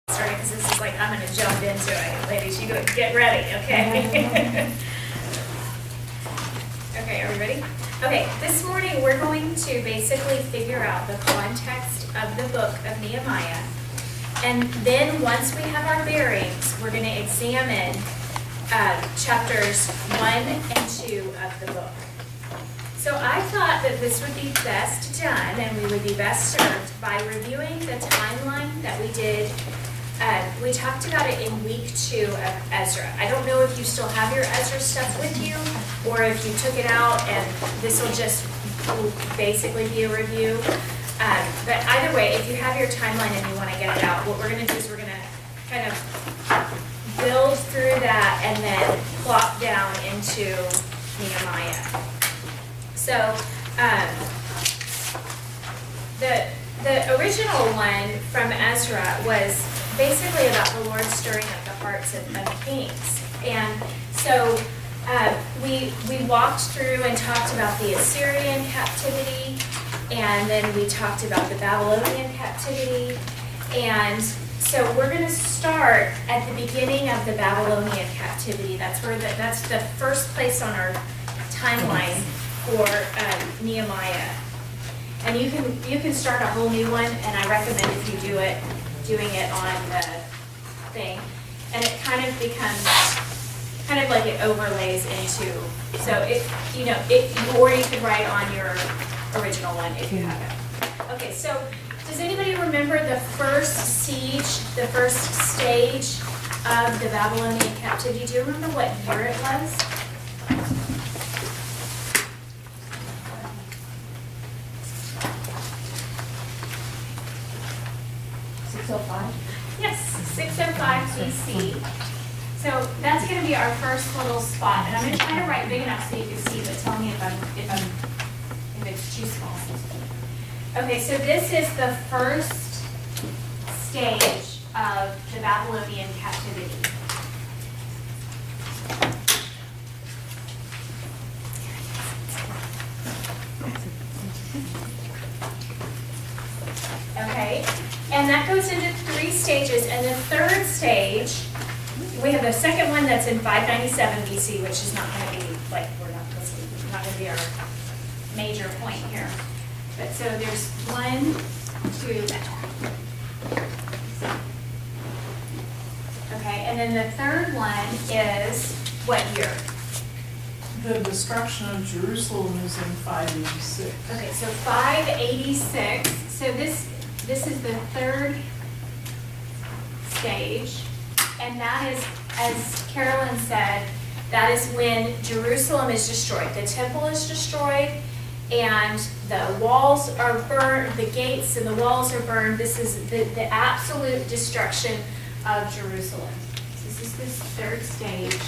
Starting because this is like, I'm going to jump into it. Ladies, you go get ready, okay? Okay, are we ready? Okay, this morning we're going to basically figure out the context of the book of Nehemiah. And then once we have our bearings, we're going to examine chapters 1 and 2 of the book. So I thought that this would be best done, and we would be best served by reviewing the timeline that we did. We talked about it in week 2 of Ezra. I don't know if you still have your Ezra stuff with you, or if you took it out, and this will just basically be a review. But either way, if you have your timeline and you want to get it out, what we're going to do is we're going to kind of build through that and then plop down into Nehemiah. So the original one from Ezra was basically about the Lord stirring up the hearts of kings. And so we walked through and talked about the Assyrian captivity, and then we talked about the Babylonian captivity. And so we're going to start at the beginning of the Babylonian captivity. That's the first place on our timeline for Nehemiah. And you can start a whole new one, and I recommend if you doing it on the thing, and it kind of becomes kind of like it overlays into, so or you could write on your original one if you have it. Okay, so does anybody remember the first siege, the first stage of the Babylonian captivity? Do you remember what year it was? 605? Yes, 605 BC. So that's going to be our first little spot, and I'm going to try to write big enough so you can see, but tell me if it's too small. Okay, so this is the first stage of the Babylonian captivity. Okay, and that goes into 3 stages, and the third stage, we have the second one that's in 597 BC, which is not going to be, like, not going to be our major point here. But so there's 1, 2, okay, and then the third one is what year? The destruction of Jerusalem is in 586. Okay, so 586, so this is the third stage, and that is, as Carolyn said, that is when Jerusalem is destroyed. The temple is destroyed, and the walls are burned, the gates and the walls are burned. This is the absolute destruction of Jerusalem. So this is this third stage.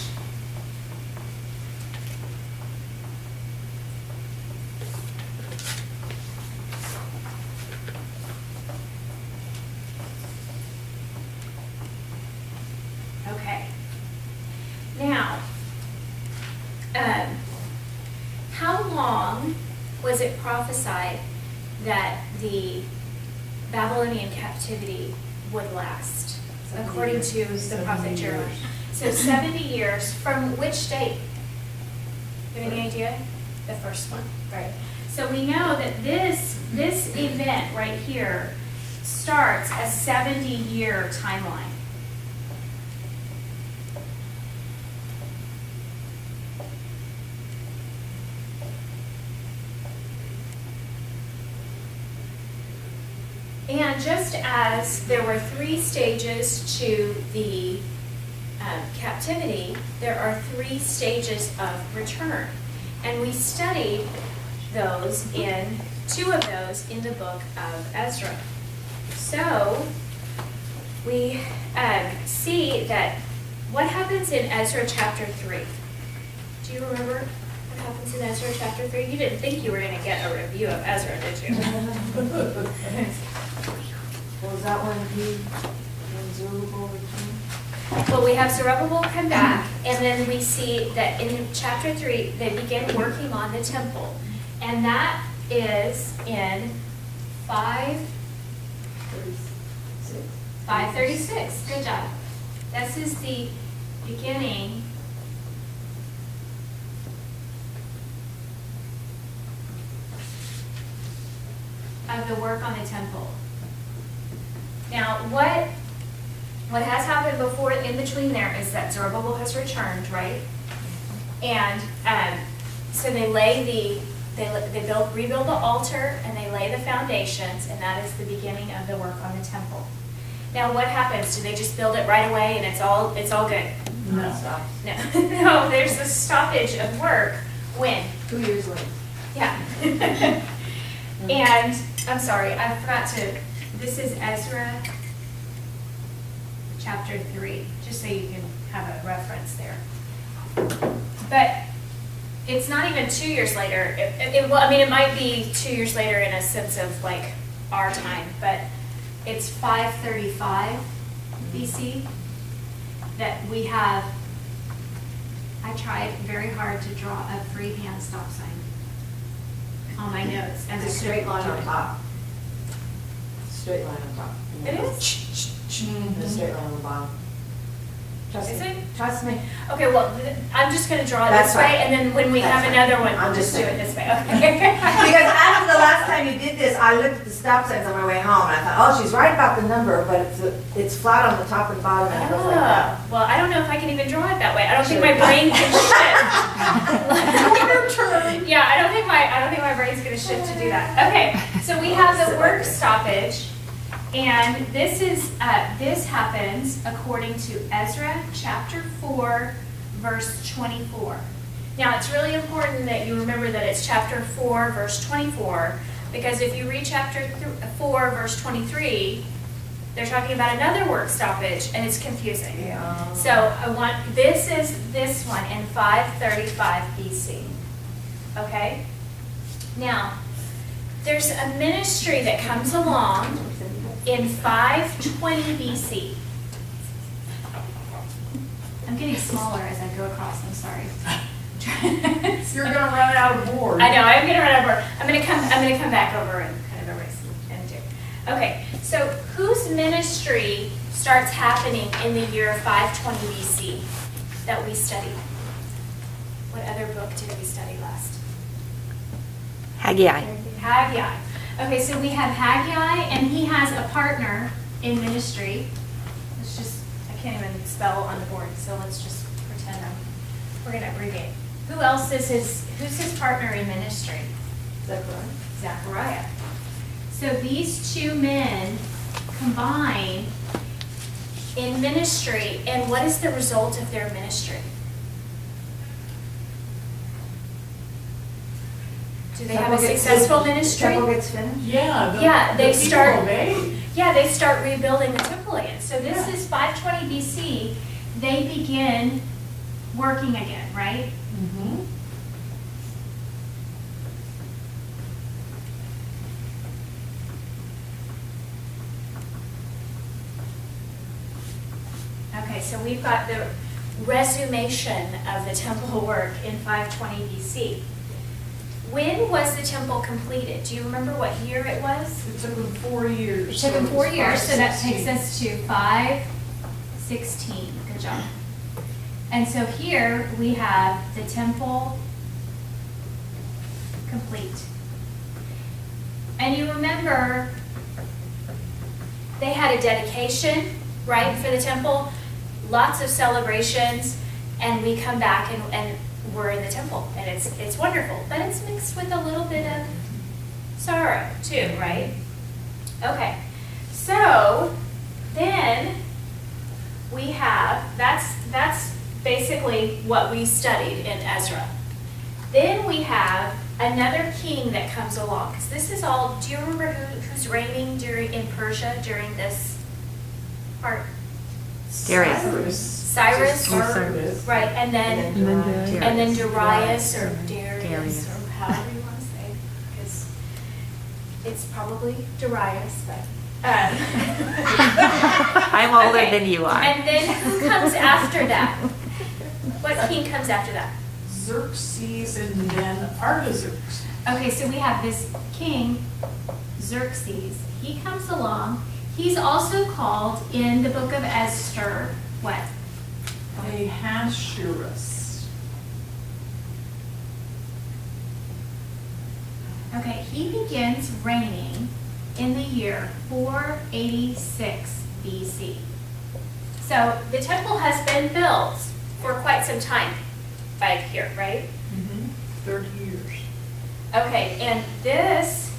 Okay. Now, how long was it prophesied that the Babylonian captivity would last, according to the prophet Jeremiah? So 70 years from which date? You have any idea? The first one, right? So we know that this event right here starts a 70-year timeline. And just as there were 3 stages to the captivity, there are 3 stages of return. And we studied those 2 of those in the book of Ezra. So we see that what happens in Ezra chapter 3. Do you remember what happens in Ezra chapter 3? You didn't think you were going to get a review of Ezra, did you? Well, is that when Zerubbabel returned? Well, we have Zerubbabel come back, and then we see that in chapter 3, they begin working on the temple. And that is in 5, 536, good job. This is the beginning of the work on the temple. Now, what has happened before in between there is that Zerubbabel has returned, right? And so they rebuild the altar and they lay the foundations, and that is the beginning of the work on the temple. Now, what happens? Do they just build it right away and it's all good? No. No, no. There's a stoppage of work when 2 years later. yeah. And I'm sorry, I forgot to. This is Ezra chapter 3, just so you can have a reference there. But it's not even 2 years later. Well, I mean, it might be 2 years later in a sense of like our time, but it's 535 BC that we have. I tried very hard to draw a freehand stop sign on my notes. And a straight line on top. Straight line on top. It is? And a straight line on the bottom. Trust Is me. it? Trust me. Okay, well, I'm just going to draw it That's this way, fine. and then when we have That's another fine. one, I'm we'll just just do it saying. this way. Okay. Because after the last time you did this, I looked at the stop signs on my way home, and I thought, oh, she's right about the number, but it's flat on the top and bottom, and it goes like that. Well, I don't know if I can even draw it that way. I don't think my brain can shift. Your turn. Yeah, I don't think my brain's going to shift to do that. Okay, so we have the work stoppage, and this happens according to Ezra chapter 4, verse 24. Now, it's really important that you remember that it's chapter 4, verse 24, because if you read chapter 4, verse 23, they're talking about another work stoppage, and it's confusing. Yeah. So this is this one in 535 BC. Okay? Now, there's a ministry that comes along in 520 BC. I'm getting smaller as I go across, I'm sorry. You're gonna run out of board. I know, I'm gonna run over. I'm gonna come back over and kind of erase and do. Okay, so whose ministry starts happening in the year 520 BC that we studied? What other book did we study last? Haggai. Haggai. Okay, so we have Haggai, and he has a partner in ministry. I can't even spell on the board, so let's just pretend we're going to abbreviate. Who's his partner in ministry? Zechariah. Zechariah. So these two men combine in ministry, and what is the result of their ministry? Do they have a successful ministry? Temple gets finished? Yeah. They people start- obey. Yeah, they start rebuilding the temple again. So this is 520 BC. They begin working again, right? Mhm. Okay, so we've got the resumation of the temple work in 520 BC. When was the temple completed? Do you remember what year it was? It took them 4 years. It took them 4 it's years, so that 516. takes us to 516. Good job. And so here we have the temple complete. And you remember they had a dedication, right, for the temple, lots of celebrations, and we come back and we're in the temple, and it's wonderful, but it's mixed with a little bit of sorrow too, right? Okay, so then we have, that's basically what we studied in Ezra. Then we have another king that comes along, because this is all, do you remember who's reigning in Persia during this part? Darius. Cyrus, Cyrus. right, and then And then Darius or Darius Darius. or however you want to say, because it's probably Darius, but. I'm older Okay. than you are. And then who comes after that? What king comes after that? Xerxes and then Artaxerxes. Okay, so we have this king, Xerxes. He comes along. He's also called in the book of Esther, what? Ahasuerus. Okay, he begins reigning in the year 486 BC. So the temple has been built for quite some time by here, right? 30 years. Okay, and this,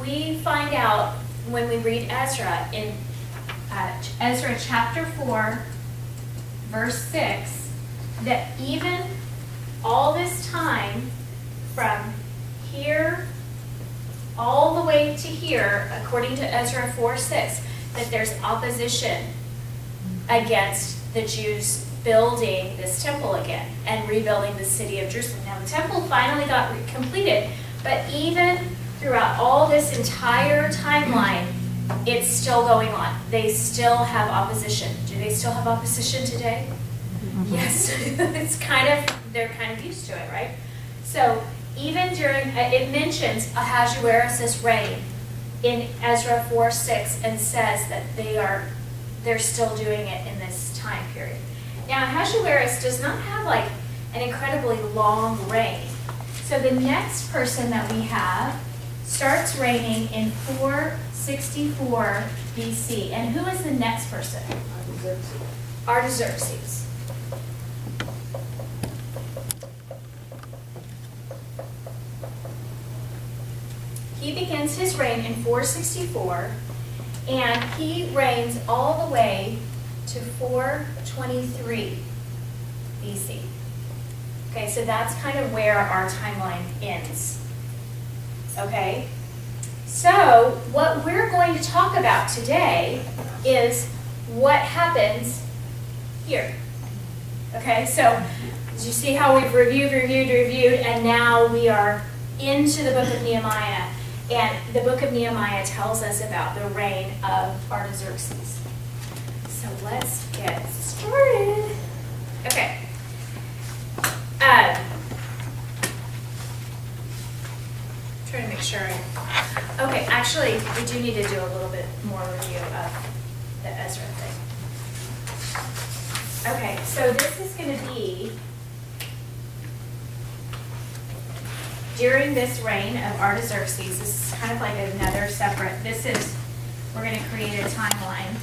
we find out when we read Ezra in Ezra chapter 4, verse 6, that even all this time from here all the way to here, according to Ezra 4:6, that there's opposition against the Jews building this temple again and rebuilding the city of Jerusalem. Now, the temple finally got completed, but even throughout all this entire timeline, it's still going on. They still have opposition. Do they still have opposition today? Yes. They're kind of used to it, right? So even during, it mentions Ahasuerus' reign in Ezra 4:6 and says that they're still doing it in this time period. Now, Ahasuerus does not have like an incredibly long reign. So the next person that we have starts reigning in 464 BC. And who is the next person? Artaxerxes. He begins his reign in 464, and he reigns all the way to 423 BC. Okay, so that's kind of where our timeline ends. Okay? So, what we're going to talk about today is what happens here. Okay, so as you see how we've reviewed, and now we are into the book of Nehemiah. And the book of Nehemiah tells us about the reign of Artaxerxes. So let's get started. Okay. Trying to make sure okay, actually, we do need to do a little bit more review of the Ezra thing. Okay, so this is going to be during this reign of Artaxerxes. This is kind of like another separate, we're going to create a timeline,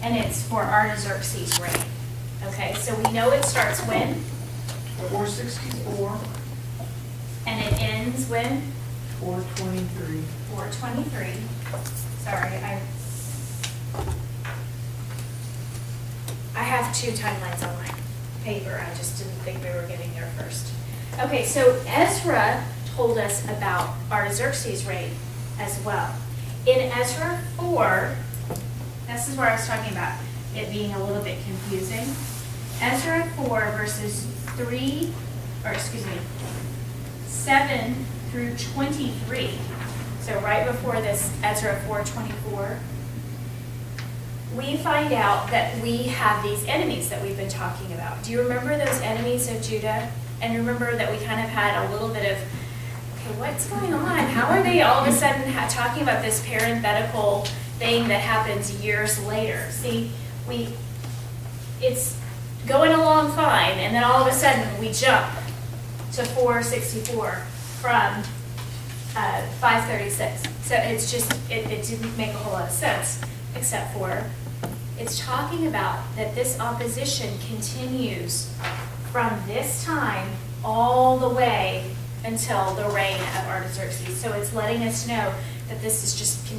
and it's for Artaxerxes' reign. Okay, so we know it starts when? 464. And it ends when? 423. 423. Sorry, I have two timelines on my paper. I just didn't think we were getting there first. Okay, so Ezra told us about Artaxerxes' reign as well. In Ezra 4, this is where I was talking about it being a little bit confusing. Ezra 4 verses 7 through 23. So right before this, Ezra 4:24, we find out that we have these enemies that we've been talking about. Do you remember those enemies of Judah? And remember that we kind of had a little bit of, okay, what's going on? How are they all of a sudden talking about this parenthetical thing that happens years later? See, it's going along fine, and then all of a sudden we jump to 464 from 536. So it's just, it didn't make a whole lot of sense, except for it's talking about that this opposition continues from this time all the way until the reign of Artaxerxes. So it's letting us know that this is just a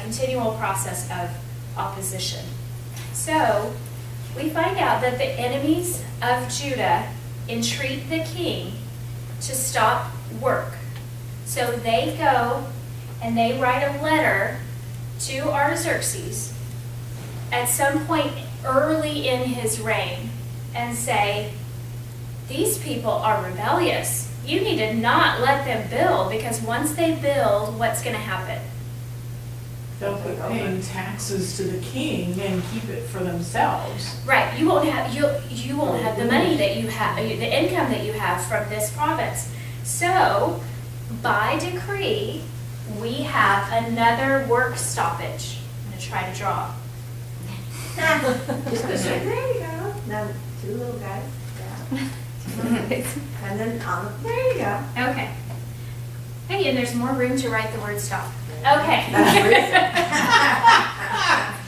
continual process of opposition. So we find out that the enemies of Judah entreat the king to stop work. So they go and they write a letter to Artaxerxes at some point early in his reign and say, these people are rebellious. You need to not let them build, because once they build, what's going to happen? They'll quit paying taxes to the king and keep it for themselves. Right. You won't have the money that you have, the income that you have from this province. So, by decree, we have another work stoppage. I'm going to try to draw. Just go straight, there you go. Now, two little guys, yeah. And then there you go. Okay. Hey, and there's more room to write the word stop. Okay.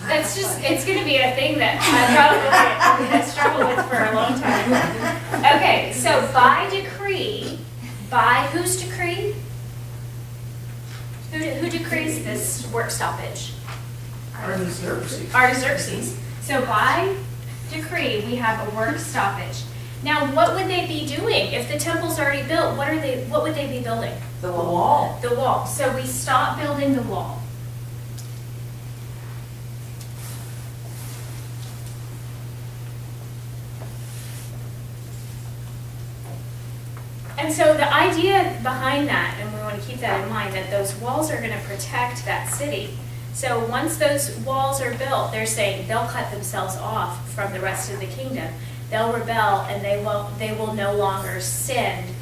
That's just, it's going to be a thing that I'm probably going to struggle with for a long time. Okay, so by decree, by whose decree? Who decrees this work stoppage? Artaxerxes. Artaxerxes. So by decree, we have a work stoppage. Now, what would they be doing if the temple's already built? What would they be building? The wall. The wall. So we stop building the wall. And so the idea behind that, and we want to keep that in mind, that those walls are going to protect that city. So once those walls are built, they're saying they'll cut themselves off from the rest of the kingdom. They'll rebel, and they will no longer send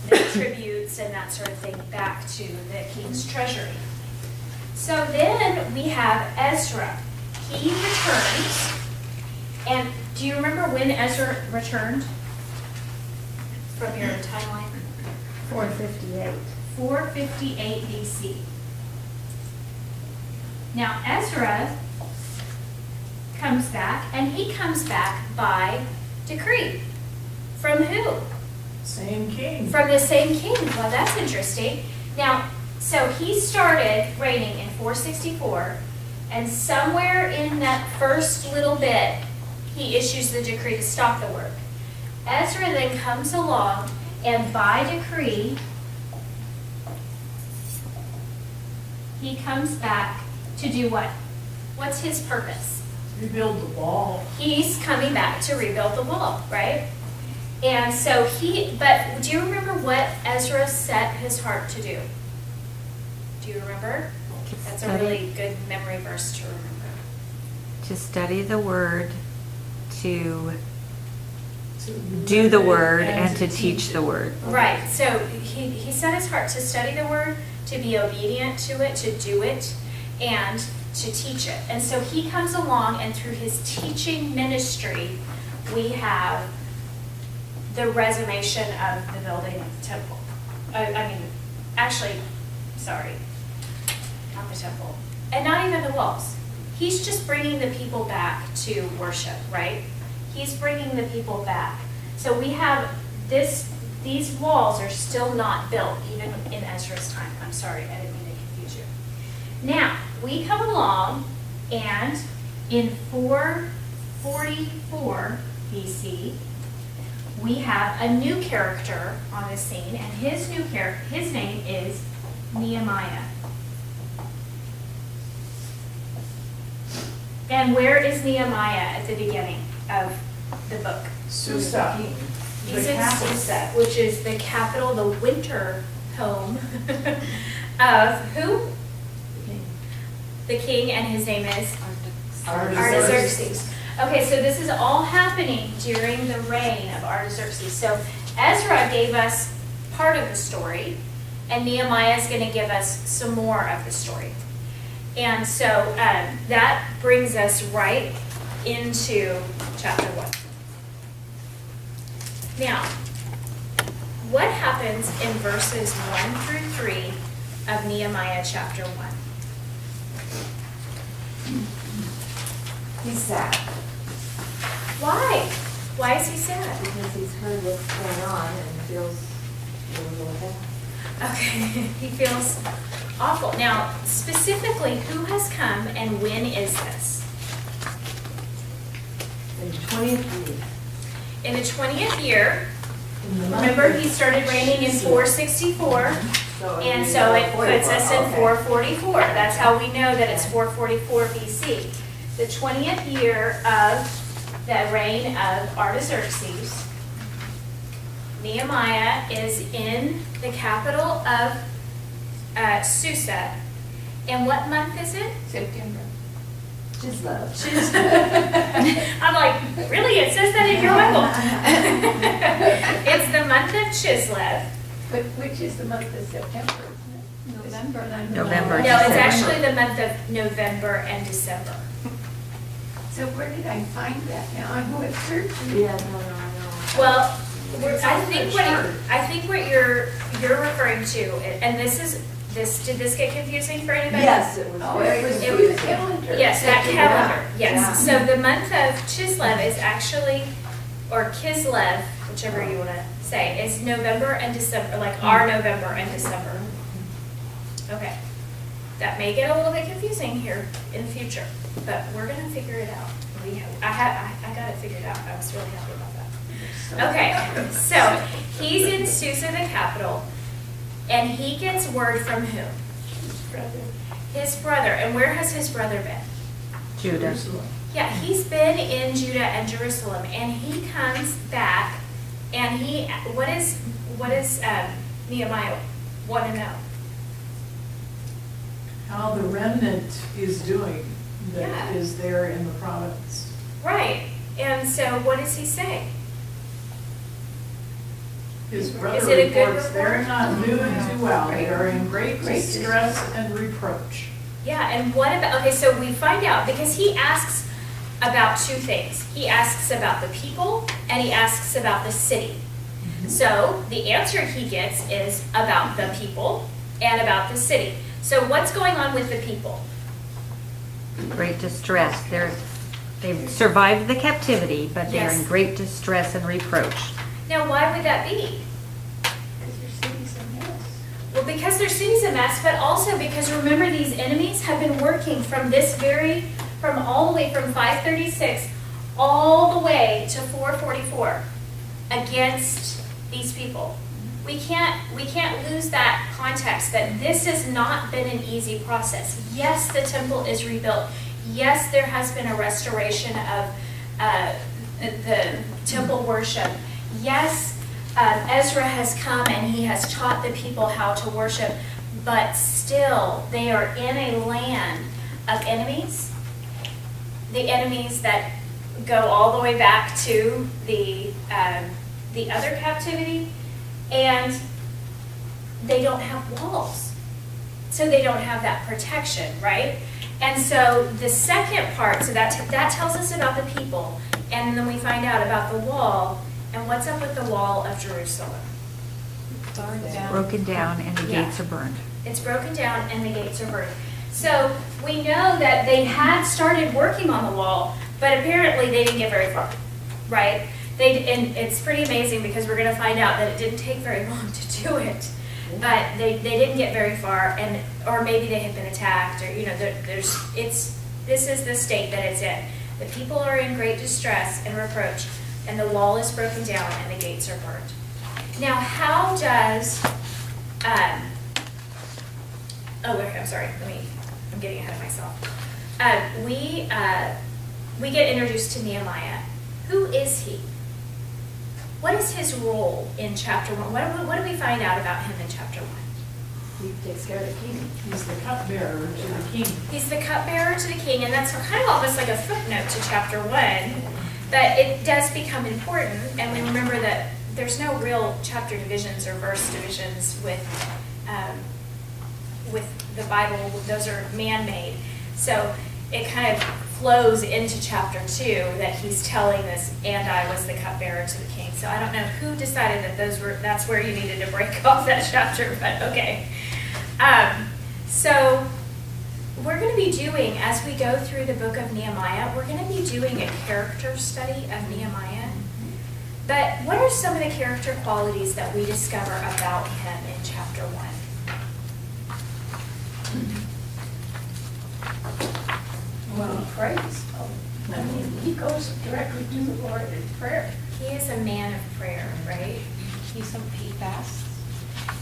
the tributes and that sort of thing back to the king's treasury. So then we have Ezra. He returns, and do you remember when Ezra returned from your timeline? 458. 458 BC. Now Ezra comes back, and he comes back by decree. From who? Same king. From the same king. Well, that's interesting. Now, so he started reigning in 464, and somewhere in that first little bit, he issues the decree to stop the work. Ezra then comes along, and by decree, he comes back to do what? What's his purpose? Rebuild the wall. He's coming back to rebuild the wall, right? And so but do you remember what Ezra set his heart to do? Do you remember? That's a really good memory verse to remember. To study the word, to do the word, and to teach the word. Right, so he set his heart to study the word, to be obedient to it, to do it, and to teach it. And so he comes along, and through his teaching ministry, we have the resummation of the building of the temple. Sorry, not the temple. And not even the walls. He's just bringing the people back to worship, right? He's bringing the people back. So we have these walls are still not built, even in Ezra's time. I'm sorry, I didn't mean to confuse you. Now, we come along, and in 444 BC, we have a new character on the scene, and his name is Nehemiah. And where is Nehemiah at the beginning of the book? Susa. He's in Susa, which is the capital, the winter home of who? The king, and his name is? Artaxerxes. Okay, so this is all happening during the reign of Artaxerxes. So Ezra gave us part of the story, and Nehemiah is going to give us some more of the story. And so that brings us right into chapter 1. Now, what happens in verses 1 through 3 of Nehemiah chapter 1? He's sad. Why? Why is he sad? Because he's heard what's going on and feels a little bad. Okay, he feels awful. Now, specifically, who has come and when is this? In 20th year. In the 20th year. Remember, he started reigning in 464, and so it puts us in 444. That's how we know that it's 444 BC. The 20th year of the reign of Artaxerxes. Nehemiah is in the capital of Susa. And what month is it? September. Chislev. I'm like, really? It says that in your Bible. It's the month of Chislev. But which is the month of September, isn't November. No, it's actually the month of November and December. So where did I find that now? I went searching. Yeah, no, I know. Well, It's I on the think chart. what you're referring to, and did this get confusing for anybody? Yes, it was Oh, very it was confusing. the calendar. Yes, that calendar, yes. Yeah. So the month of Chislev is actually, or Kislev, whichever you want to say, is November and December, like our November and December. Okay. That may get a little bit confusing here in the future, but we're going to figure it out. I got it figured out. I was really happy about that. Okay, so he's in Susa, the capital, and he gets word from whom? His brother. And where has his brother been? Judah. Yeah, he's been in Judah and Jerusalem, and he comes back, and what is Nehemiah want to know? How the remnant is doing that Yeah. is there in the province. Right, and so what does he say? His brother Is it a good reports they're report? not doing too well. Right. They are in great Great distress and reproach. Yeah, and what about, okay, so we find out, because he asks about two things. He asks about the people, and he asks about the city. So the answer he gets is about the people and about the city. So what's going on with the people? Great distress. They've survived the captivity, but they're in Yes. great distress and reproach. Now, why would that be? Because your city's a mess. Well, because their city's a mess, but also because remember, these enemies have been working from all the way from 536 all the way to 444 against these people. We can't lose that context that this has not been an easy process. Yes, the temple is rebuilt. Yes, there has been a restoration of the temple worship. Yes, Ezra has come and he has taught the people how to worship, but still they are in a land of enemies. The enemies that go all the way back to the other captivity, and they don't have walls. So they don't have that protection, right? And so the second part, so that tells us about the people, and then we find out about the wall, and what's up with the wall of Jerusalem? Broken down and the Yeah. gates are burned. It's broken down and the gates are burned. So we know that they had started working on the wall, but apparently they didn't get very far, right? And it's pretty amazing because we're going to find out that it didn't take very long to do it, but they didn't get very far, or maybe they had been attacked, or this is the state that it's in. The people are in great distress and reproach, and the wall is broken down and the gates are burned. Now, how does I'm sorry. I'm getting ahead of myself. We get introduced to Nehemiah. Who is he? What is his role in chapter 1? What do we find out about him in chapter 1? He takes care of the king. He's the cupbearer to the king. He's the cupbearer to the king, and that's kind of almost like a footnote to chapter 1, but it does become important, and we remember that there's no real chapter divisions or verse divisions with the Bible. Those are man-made. So it kind of flows into chapter 2 that he's telling this, and I was the cupbearer to the king. So I don't know who decided that that's where you needed to break off that chapter, but okay. So we're going to be doing, as we go through the book of Nehemiah, we're going to be doing a character study of Nehemiah. But what are some of the character qualities that we discover about him in chapter 1? Well, he prays. I mean, he goes directly to the Lord in prayer. He is a man of prayer, right? He fasts.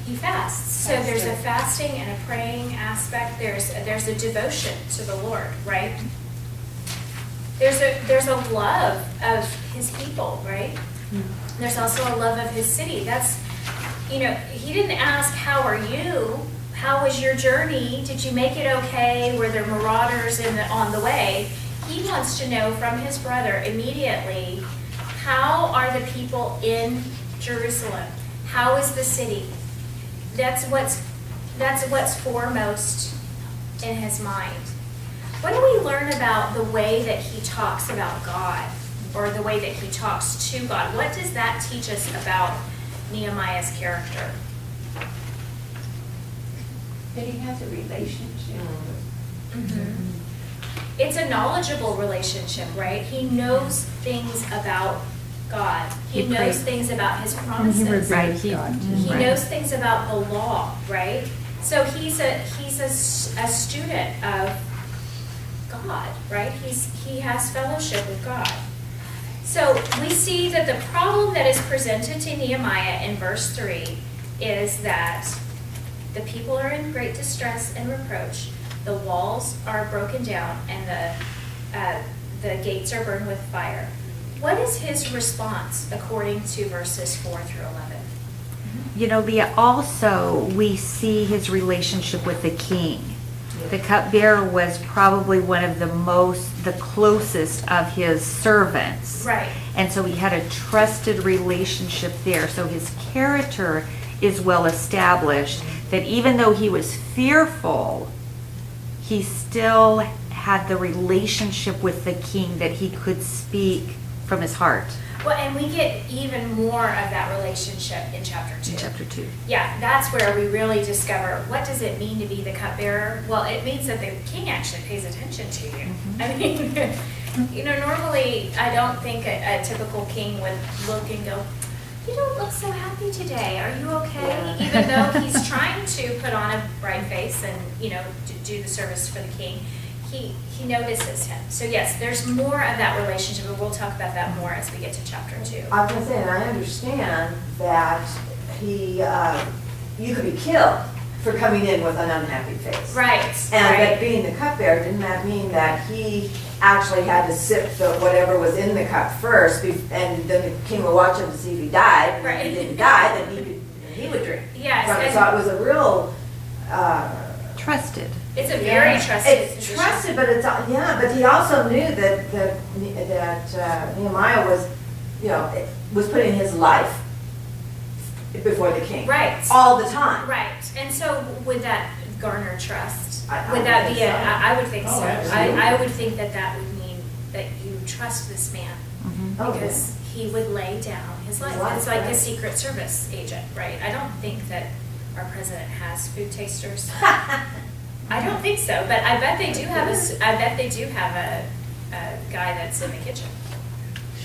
He fasts. So there's a fasting and a praying aspect. There's a devotion to the Lord, right? There's a love of his people, right? There's also a love of his city. That's, he didn't ask, how are you? How was your journey? Did you make it okay? Were there marauders on the way? He wants to know from his brother immediately, how are the people in Jerusalem? How is the city? That's what's That's what's foremost in his mind. What do we learn about the way that he talks about God, or the way that he talks to God? What does that teach us about Nehemiah's character? That he has a relationship. It's a knowledgeable relationship, right? He knows things about God. He He knows prays. things about his promises. Right, he He knows things about the law, right? So he's a student of God, right? He has fellowship with God. So we see that the problem that is presented to Nehemiah in verse 3 is that the people are in great distress and reproach. The walls are broken down and the gates are burned with fire. What is his response according to verses 4 through 11? You know, Leah, also we see his relationship with the king. The cupbearer was probably one of the closest of his servants. Right. And so he had a trusted relationship there. So his character is well established, that even though he was fearful, he still had the relationship with the king that he could speak from his heart. Well, and we get even more of that relationship in chapter 2. In chapter 2. Yeah, that's where we really discover what does it mean to be the cupbearer. Well, it means that the king actually pays attention to you. I mean, normally I don't think a typical king would look and go, "You don't look so happy today. Are you okay?" Yeah. Even though he's trying to put on a bright face and do the service for the king, he notices him. So yes, there's more of that relationship, and we'll talk about that more as we get to chapter 2. I was gonna say, and I understand that you could be killed for coming in with an unhappy face. Right. And right. that being the cupbearer, didn't that mean that he actually had to sip whatever was in the cup first, and then the king would watch him to see if he died, and if he Right. didn't die, then he would drink. Yes, from it. and- So it was a real, Trusted. It's a very trusted it's position. trusted, but but he also knew that Nehemiah was, was putting his life before the king. Right. All the time. Right. And so would that garner trust? I Would that be think so. I would think Oh, so. absolutely. I would think that would mean that you trust this man Oh, because he would lay down his life. life, It's like a right. Secret Service agent, right? I don't think that our president has food tasters. I don't think so, but I bet they do have a guy that's in the kitchen.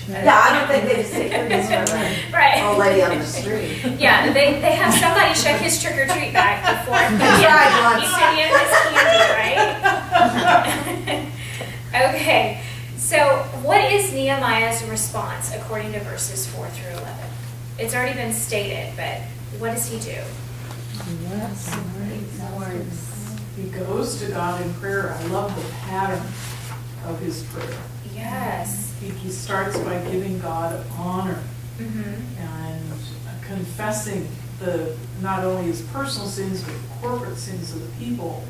Yeah, I don't think they just take goodies from an Right. old lady on the street. Yeah, they have somebody check his trick or treat bag before That's he can his candy, right? Okay, so what is Nehemiah's response according to verses 4 through 11? It's already been stated, but what does he do? He goes to God in prayer. I love the pattern of his prayer. Yes. He starts by giving God honor Mm-hmm. and confessing not only his personal sins, but the corporate sins of the people,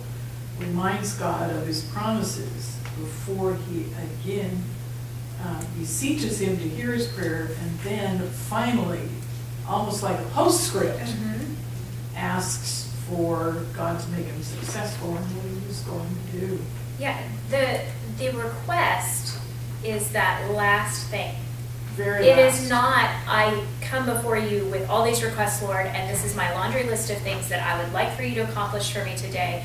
reminds God of his promises before he again beseeches him to hear his prayer, and then finally, almost like a postscript, Mm-hmm. asks for God to make him successful in what he was going to do. Yeah, the request is that last thing. Very It last. is not, I come before you with all these requests, Lord, and this is my laundry list of things that I would like for you to accomplish for me today.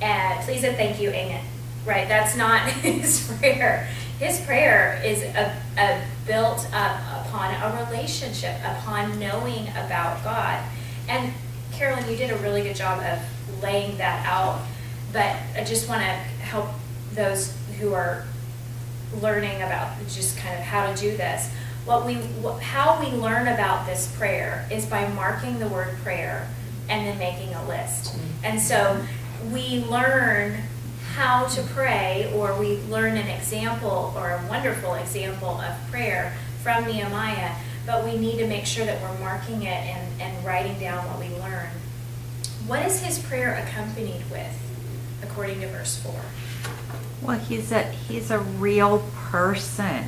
And please and thank you, amen. Right, that's not his prayer. His prayer is built up upon a relationship, upon knowing about God. And Carolyn, you did a really good job of laying that out, but I just want to help those who are learning about just kind of how to do this. How we learn about this prayer is by marking the word prayer and then making a list. And so we learn how to pray, or we learn an example or a wonderful example of prayer from Nehemiah, but we need to make sure that we're marking it and writing down what we learn. What is his prayer accompanied with, according to verse 4? Well, he's a real person.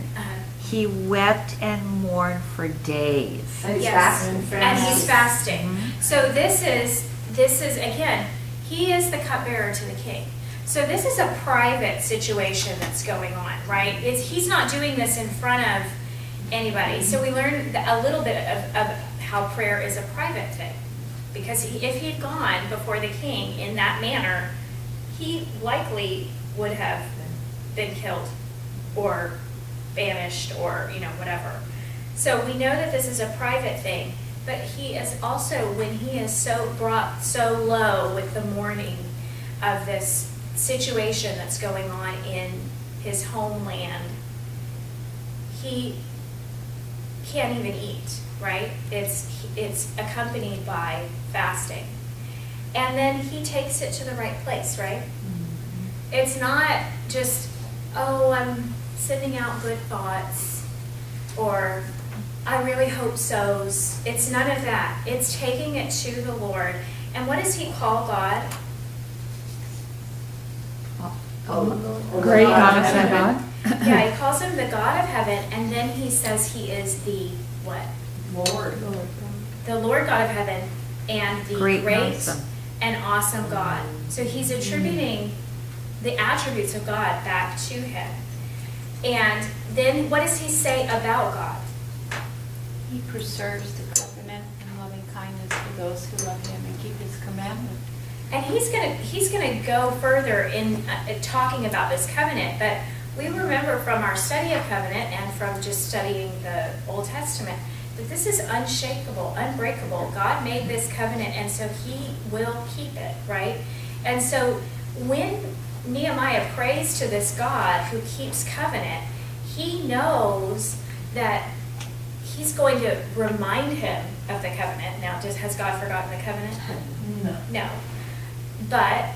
He wept and mourned for days. And he's Yes. fasting. And And he's fasting. Mhm. So this is again, He is the cupbearer to the king. So this is a private situation that's going on, right? He's not doing this in front of anybody. So we learned a little bit of how prayer is a private thing. Because if he had gone before the king in that manner, he likely would have been killed or banished or, whatever. So we know that this is a private thing, but he is also, when he is so brought so low with the mourning of this situation that's going on in his homeland, he can't even eat, right? It's accompanied by fasting. And then he takes it to the right place, right? It's not just, oh, I'm sending out good thoughts, or I really hope so's. It's none of that. It's taking it to the Lord. And what does he call God? Great God of heaven. Yeah, he calls him the God of heaven, and then he says he is the what? Lord. The Lord God of heaven and the Great great, and awesome. and awesome God. So he's attributing the attributes of God back to him. And then what does he say about God? He preserves the covenant and loving kindness for those who love him and keep his commandments. And he's gonna go further in talking about this covenant, but we remember from our study of covenant and from just studying the Old Testament that this is unshakable, unbreakable. God made this covenant, and so he will keep it, right? And so when Nehemiah prays to this God who keeps covenant, he knows that he's going to remind him of the covenant. Now, has God forgotten the covenant? No. But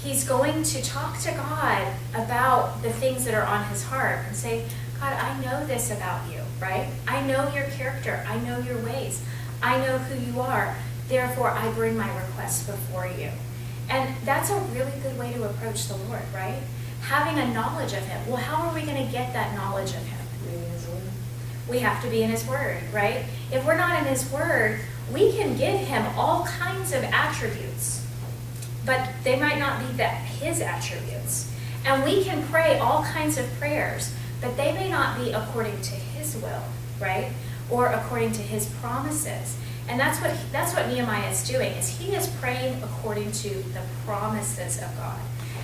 he's going to talk to God about the things that are on his heart and say, God, I know this about you, right? I know your character. I know your ways. I know who you are. Therefore, I bring my requests before you. And that's a really good way to approach the Lord, right? Having a knowledge of him. Well, how are we going to get that knowledge of him? We have to be in his word, right? If we're not in his word, we can give him all kinds of attributes, but they might not be his attributes. And we can pray all kinds of prayers, but they may not be according to his will, right? Or according to his promises. And that's what Nehemiah is doing, is he is praying according to the promises of God.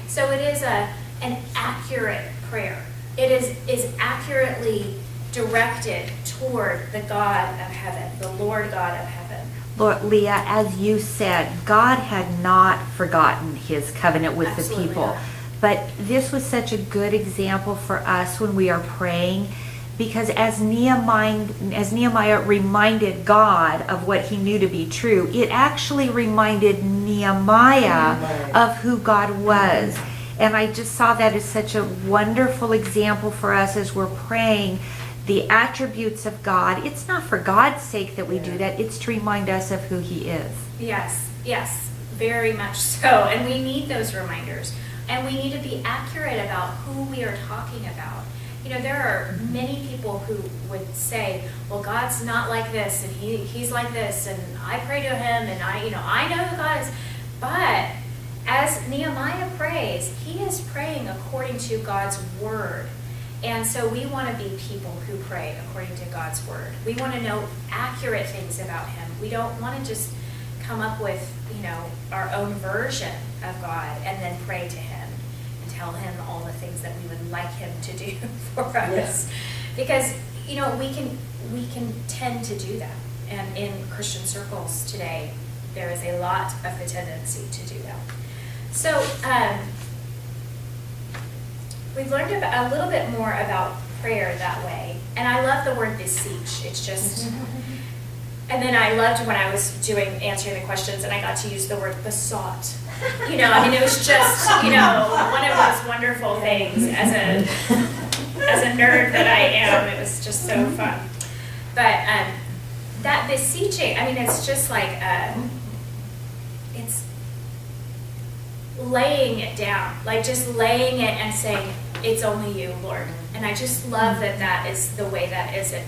So it is an accurate prayer. It is accurately directed toward the God of heaven, the Lord God of heaven. Lord, Leah, as you said, God had not forgotten his covenant with Absolutely the people. not. But this was such a good example for us when we are praying, because as Nehemiah reminded God of what he knew to be true, it actually reminded Nehemiah of who God was. And I just saw that as such a wonderful example for us as we're praying the attributes of God. It's not for God's sake that we do that. It's to remind us of who he is. Yes, very much so. And we need those reminders. And we need to be accurate about who we are talking about. There are many people who would say, well, God's not like this, and he's like this, and I pray to him, and I know who God is. But as Nehemiah prays, he is praying according to God's word. And so we want to be people who pray according to God's word. We want to know accurate things about him. We don't want to just come up with, our own version of God and then pray to him and tell him all the things that we would like him to do for us. Because, we can tend to do that. And in Christian circles today, there is a lot of the tendency to do that. So, we've learned a little bit more about prayer that way. And I love the word beseech. It's just, and then I loved when I was answering the questions and I got to use the word besought. It was just, one of those wonderful things as a nerd that I am. It was just so fun. But that beseeching, it's just like, it's laying it down, like just laying it and saying, it's only you, Lord. And I just love that is the way that is it.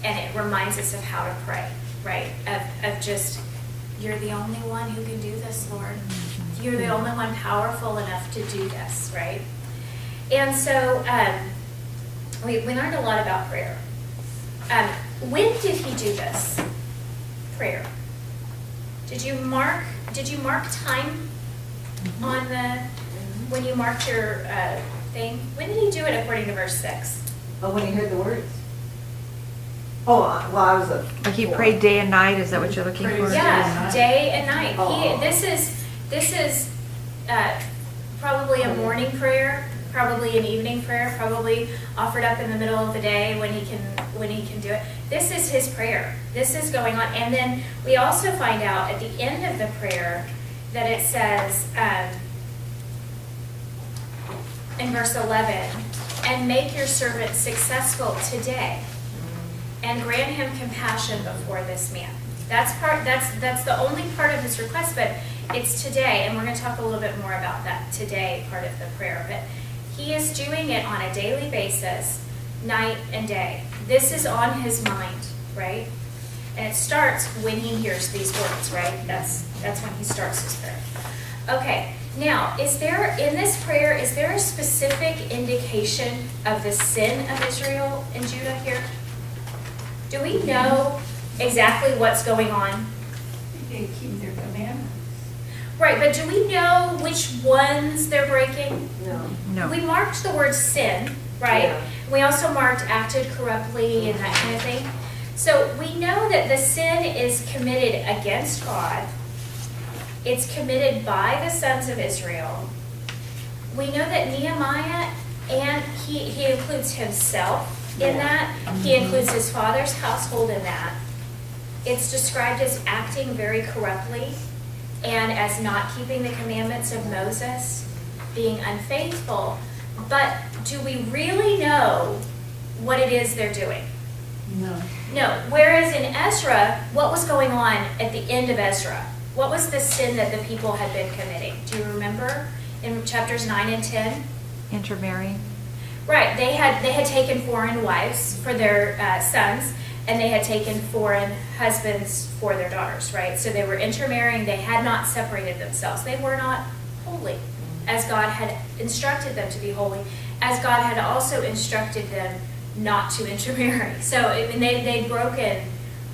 And it reminds us of how to pray, right? Of just, you're the only one who can do this, Lord. You're the only one powerful enough to do this, right? And so we learned a lot about prayer. When did he do this? Prayer. Did you mark time on when you marked your thing? When did he do it according to verse 6? Oh, when he heard the words? Oh, well, I was a. Like he prayed day and night, is that what you're looking for? Praise Yeah, day and night. Oh. This is probably a morning prayer, probably an evening prayer, probably offered up in the middle of the day when he can do it. This is his prayer. This is going on. And then we also find out at the end of the prayer that it says in verse 11, and make your servant successful today, and grant him compassion before this man. That's the only part of his request, but it's today, and we're going to talk a little bit more about that today part of the prayer. But he is doing it on a daily basis, night and day. This is on his mind, right? And it starts when he hears these words, right? That's when he starts his prayer. Okay, now, in this prayer, is there a specific indication of the sin of Israel and Judah here? Do we know exactly what's going on? They keep their commandments. Right, but do we know which ones they're breaking? No. No. We marked the word sin, right? Yeah. We also marked acted corruptly and that kind of thing. So we know that the sin is committed against God. It's committed by the sons of Israel. We know that Nehemiah, and he includes himself in that. He includes his father's household in that. It's described as acting very corruptly and as not keeping the commandments of Moses, being unfaithful. But do we really know what it is they're doing? No. No. Whereas in Ezra, what was going on at the end of Ezra? What was the sin that the people had been committing? Do you remember in chapters 9 and 10? Intermarrying? Right. They had taken foreign wives for their sons, and they had taken foreign husbands for their daughters, right? So they were intermarrying. They had not separated themselves. They were not holy, as God had instructed them to be holy, as God had also instructed them not to intermarry. So I mean, they'd broken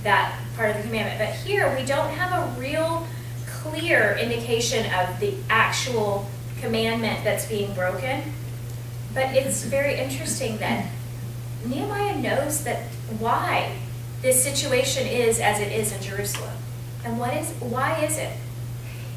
that part of the commandment. But here we don't have a real clear indication of the actual commandment that's being broken. But it's very interesting that Nehemiah knows that why this situation is as it is in Jerusalem. And why is it?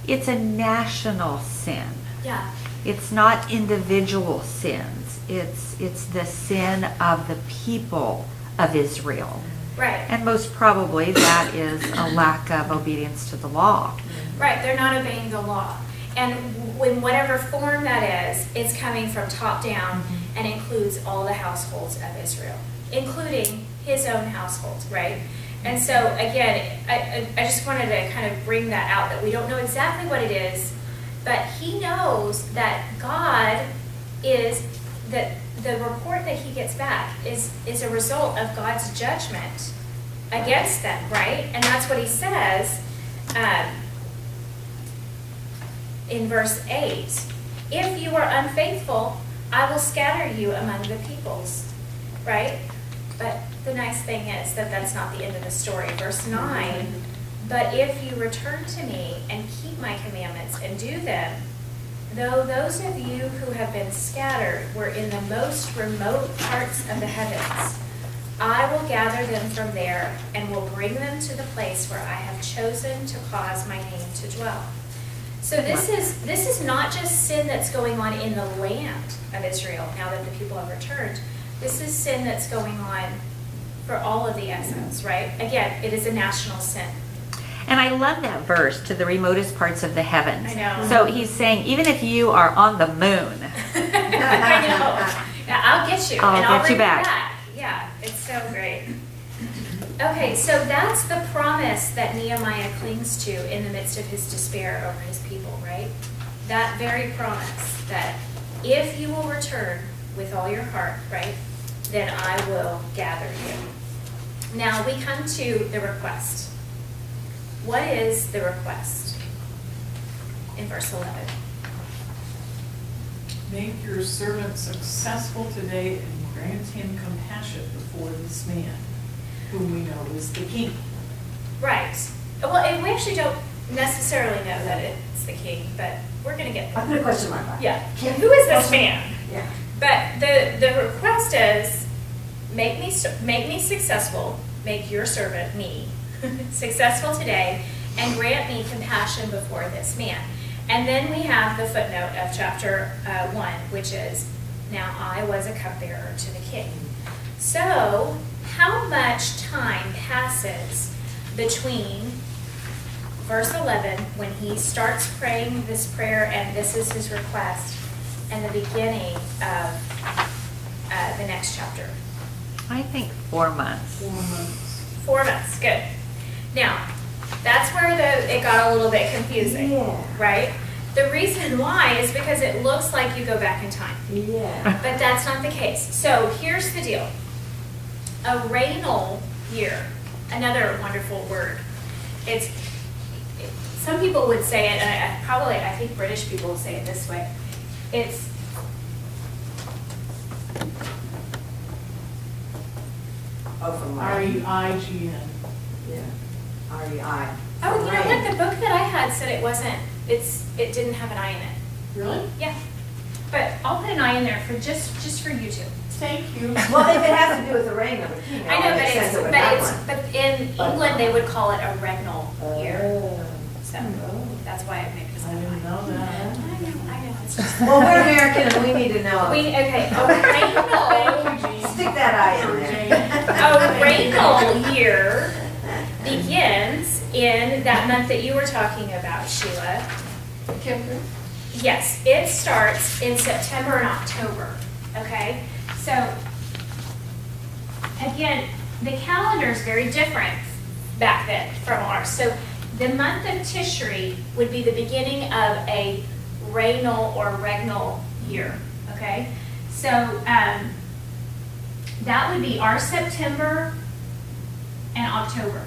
It's a national sin. Yeah. It's not individual sins. It's the sin of the people of Israel. Right. And most probably that is a lack of obedience to the law. Right. They're not obeying the law. And in whatever form that is, it's coming from top down and includes all the households of Israel, including his own household, right? And so, again, I just wanted to kind of bring that out, that we don't know exactly what it is, but he knows that God is, that the report that he gets back is a result of God's judgment against them, right? And that's what he says in verse 8. If you are unfaithful, I will scatter you among the peoples, right? But the nice thing is that that's not the end of the story. Verse 9, but if you return to me and keep my commandments and do them, though those of you who have been scattered were in the most remote parts of the heavens, I will gather them from there and will bring them to the place where I have chosen to cause my name to dwell. So this is not just sin that's going on in the land of Israel now that the people have returned. This is sin that's going on for all of the exiles, right? Again, it is a national sin. And I love that verse, to the remotest parts of the heavens. I know. So he's saying, even if you are on the moon, I know. Yeah, I'll get you. I'll and I'll get you bring back. Yeah, it's so great. Okay, so that's the promise that Nehemiah clings to in the midst of his despair over his people, right? That very promise that if you will return with all your heart, right, then I will gather you. Now we come to the request. What is the request? in verse 11. Make your servant successful today and grant him compassion before this man, whom we know is the king. Right. Well, and we actually don't necessarily know that it's the king, but we're going to get I there. put a question mark by it. Yeah. Who is this man? Yeah. But the request is, make me successful, make your servant, me, successful today, and grant me compassion before this man. And then we have the footnote of chapter 1, which is, now I was a cupbearer to the king. So, how much time passes between verse 11, when he starts praying this prayer and this is his request, and the beginning of the next chapter? I think 4 months. 4 months. 4 months, good. Now, that's where it got a little bit confusing, Yeah. right? The reason why is because it looks like you go back in time, Yeah. but that's not the case. So here's the deal. A regnal year, another wonderful word. Some people would say it, and I think British people say it this way. It's Oh, from R-E-I-G-N. Yeah. R-E-I. oh, you know what? The book that I had said it wasn't. It didn't have an I in it. Really? Yeah, but I'll put an I in there for just for you two. Thank you. Well, if it has to do with the reign of a king, I know, it makes sense it would have one. but in England they would call it a regnal year. Oh. So Oh. that's why I made this I up. didn't know that. I know. It's just Well, we're American and we need to know. okay. A regnal. Stick that I in there. A regnal year begins in that month that you were talking about, Sheila. Kimber? Yes, it starts in September and October, okay? So, again, the calendar is very different back then from ours. So, the month of Tishri would be the beginning of a regnal or regnal year, okay? So, that would be our September and October.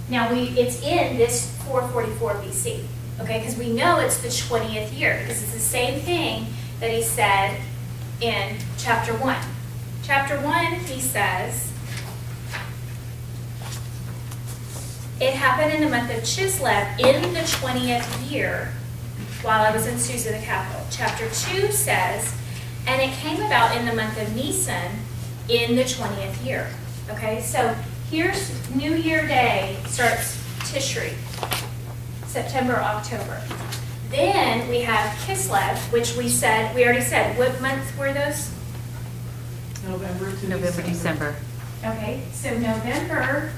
Now, it's in this 444 BC, okay? Because we know it's the 20th year, because it's the same thing that he said in chapter 1. Chapter 1, he says, it happened in the month of Chislev in the 20th year while I was in Susa, the capital. Chapter 2 says, and it came about in the month of Nisan in the 20th year. Okay, so here's New Year Day starts Tishri, September, October. Then we have Kislev, which we already said, what months were those? November to November, December. Okay, so November,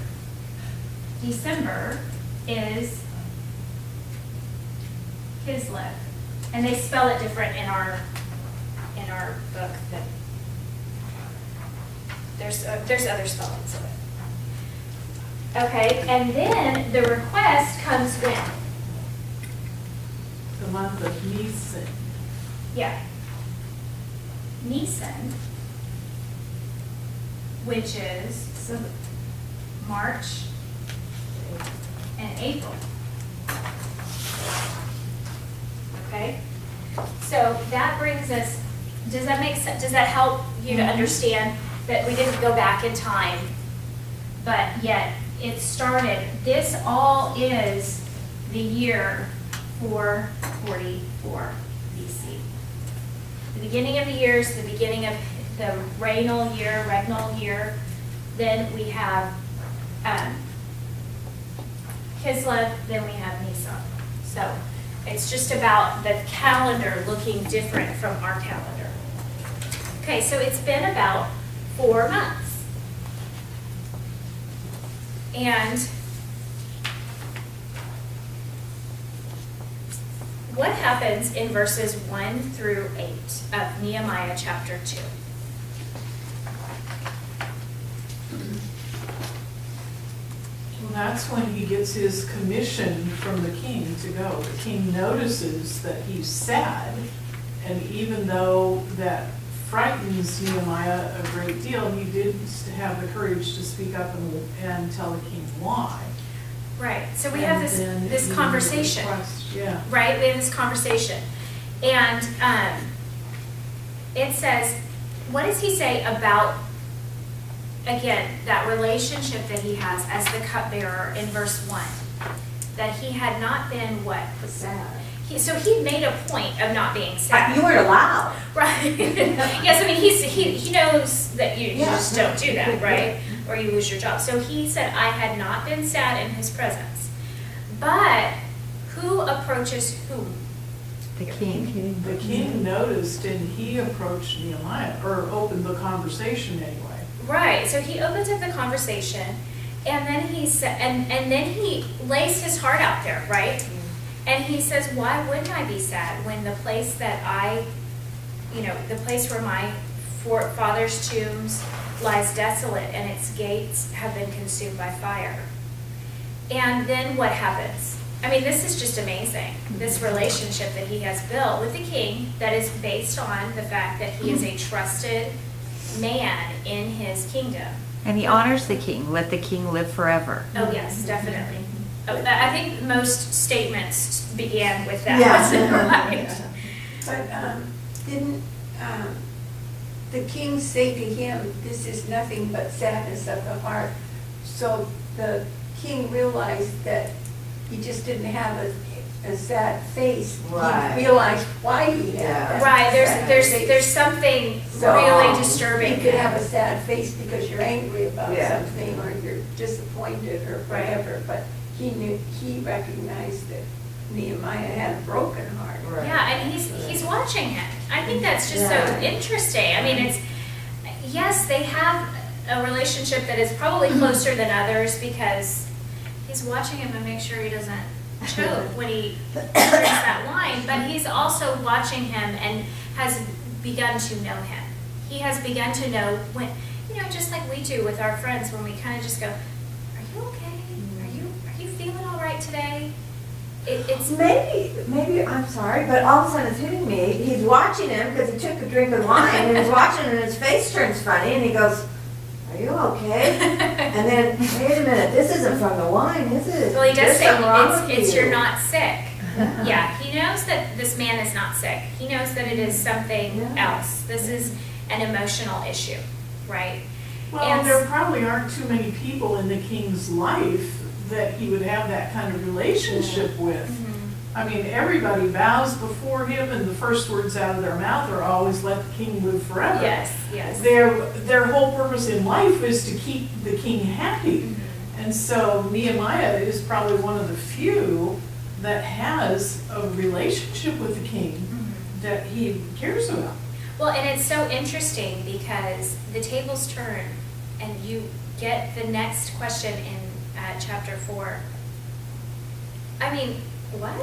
December is Kislev. And they spell it different in our book. That there's other spellings of it. Okay, and then the request comes when? the month of Nisan. Yeah. Nisan, which is March and April. Okay? So that brings us, does that make sense? Does that help you to understand that we didn't go back in time, but yet it started, this all is the year 444 BC. The beginning of the year is the beginning of the regnal year. Then we have Kislev, then we have Nisan. So it's just about the calendar looking different from our calendar. Okay, so it's been about 4 months. And what happens in verses 1 through 8 of Nehemiah chapter 2? Well, that's when he gets his commission from the king to go. The king notices that he's sad, and even though that frightens Nehemiah a great deal, he didn't have the courage to speak up and tell the king why. Right, so we have And then this he conversation, requests- Yeah. right? We have this conversation. And it says, what does he say about, again, that relationship that he has as the cupbearer in verse 1? That he had not been what? Sad. So he made a point of not being sad. You weren't allowed. Right. Yes, I mean, he knows that you Yeah. just don't do that, right? Or you lose your job. So he said, I had not been sad in his presence. But who approaches whom? The king. The king noticed and he approached Nehemiah, or opened the conversation anyway. Right. So he opens up the conversation, and then he said, and then he lays his heart out there, right? And he says, why wouldn't I be sad when the place that the place where my father's tombs lies desolate and its gates have been consumed by fire? And then what happens? I mean, this is just amazing. This relationship that he has built with the king that is based on the fact that he is a trusted man in his kingdom. And he honors the king. Let the king live forever. Oh, yes, definitely. I think most statements began with that. Yeah. Right. But didn't the king say to him, this is nothing but sadness of the heart? So the king realized that he just didn't have a sad face. Right. He realized why he had Yeah. that Right, sad face. there's something So, really disturbing. You could have a sad face because you're angry about Yeah. something or you're disappointed or Right. whatever, but he recognized that Nehemiah had a broken heart. Right. Yeah, and he's watching him. I think that's just so Yeah. interesting. I mean, yes, they have a relationship that is probably closer than others because he's watching him to make sure he doesn't choke when he drinks that wine, but he's also watching him and has begun to know him. He has begun to know when, just like we do with our friends when we kind of just go, are you okay? Are you feeling all right today? It's Maybe, I'm sorry, but all of a sudden it's hitting me. He's watching him because he took a drink of wine and he's watching him and his face turns funny and he goes, are you okay? And then, wait a minute, this isn't from the wine, is it? Well, he does There's say something wrong with it's you. you're not sick. Yeah, he knows that this man is not sick. He knows that it is something Yeah. else. This is an emotional issue, right? Well, And- there probably aren't too many people in the king's life that he would have that kind of relationship with. Mhm. I mean, everybody bows before him and the first words out of their mouth are always, let the king live forever. Yes, yes. Their whole purpose in life is to keep the king happy. Mhm. And so Nehemiah is probably one of the few that has a relationship with the king Mhm. that he cares about. Well, and it's so interesting because the tables turn and you get the next question in chapter 4. I mean, what?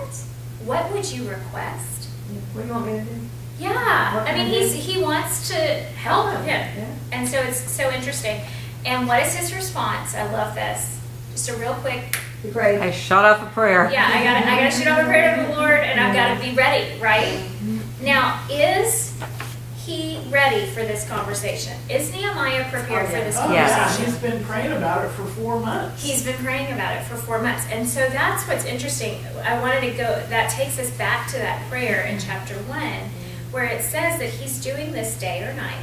What would you request? What do you want me to do? Yeah, What I mean, kind of- he wants to help him. Yeah. And so it's so interesting. And what is his response? I love this. Just a real quick, He prayed. I shot off a prayer. yeah, I gotta shoot off a prayer to the Lord and I've gotta be ready, right? Now, is he ready for this conversation? Is Nehemiah prepared for this Oh, yeah, conversation? he's been praying about it for 4 months. He's been praying about it for 4 months. And so that's what's interesting. I wanted to go, that takes us back to that prayer in chapter 1, where it says that he's doing this day and night.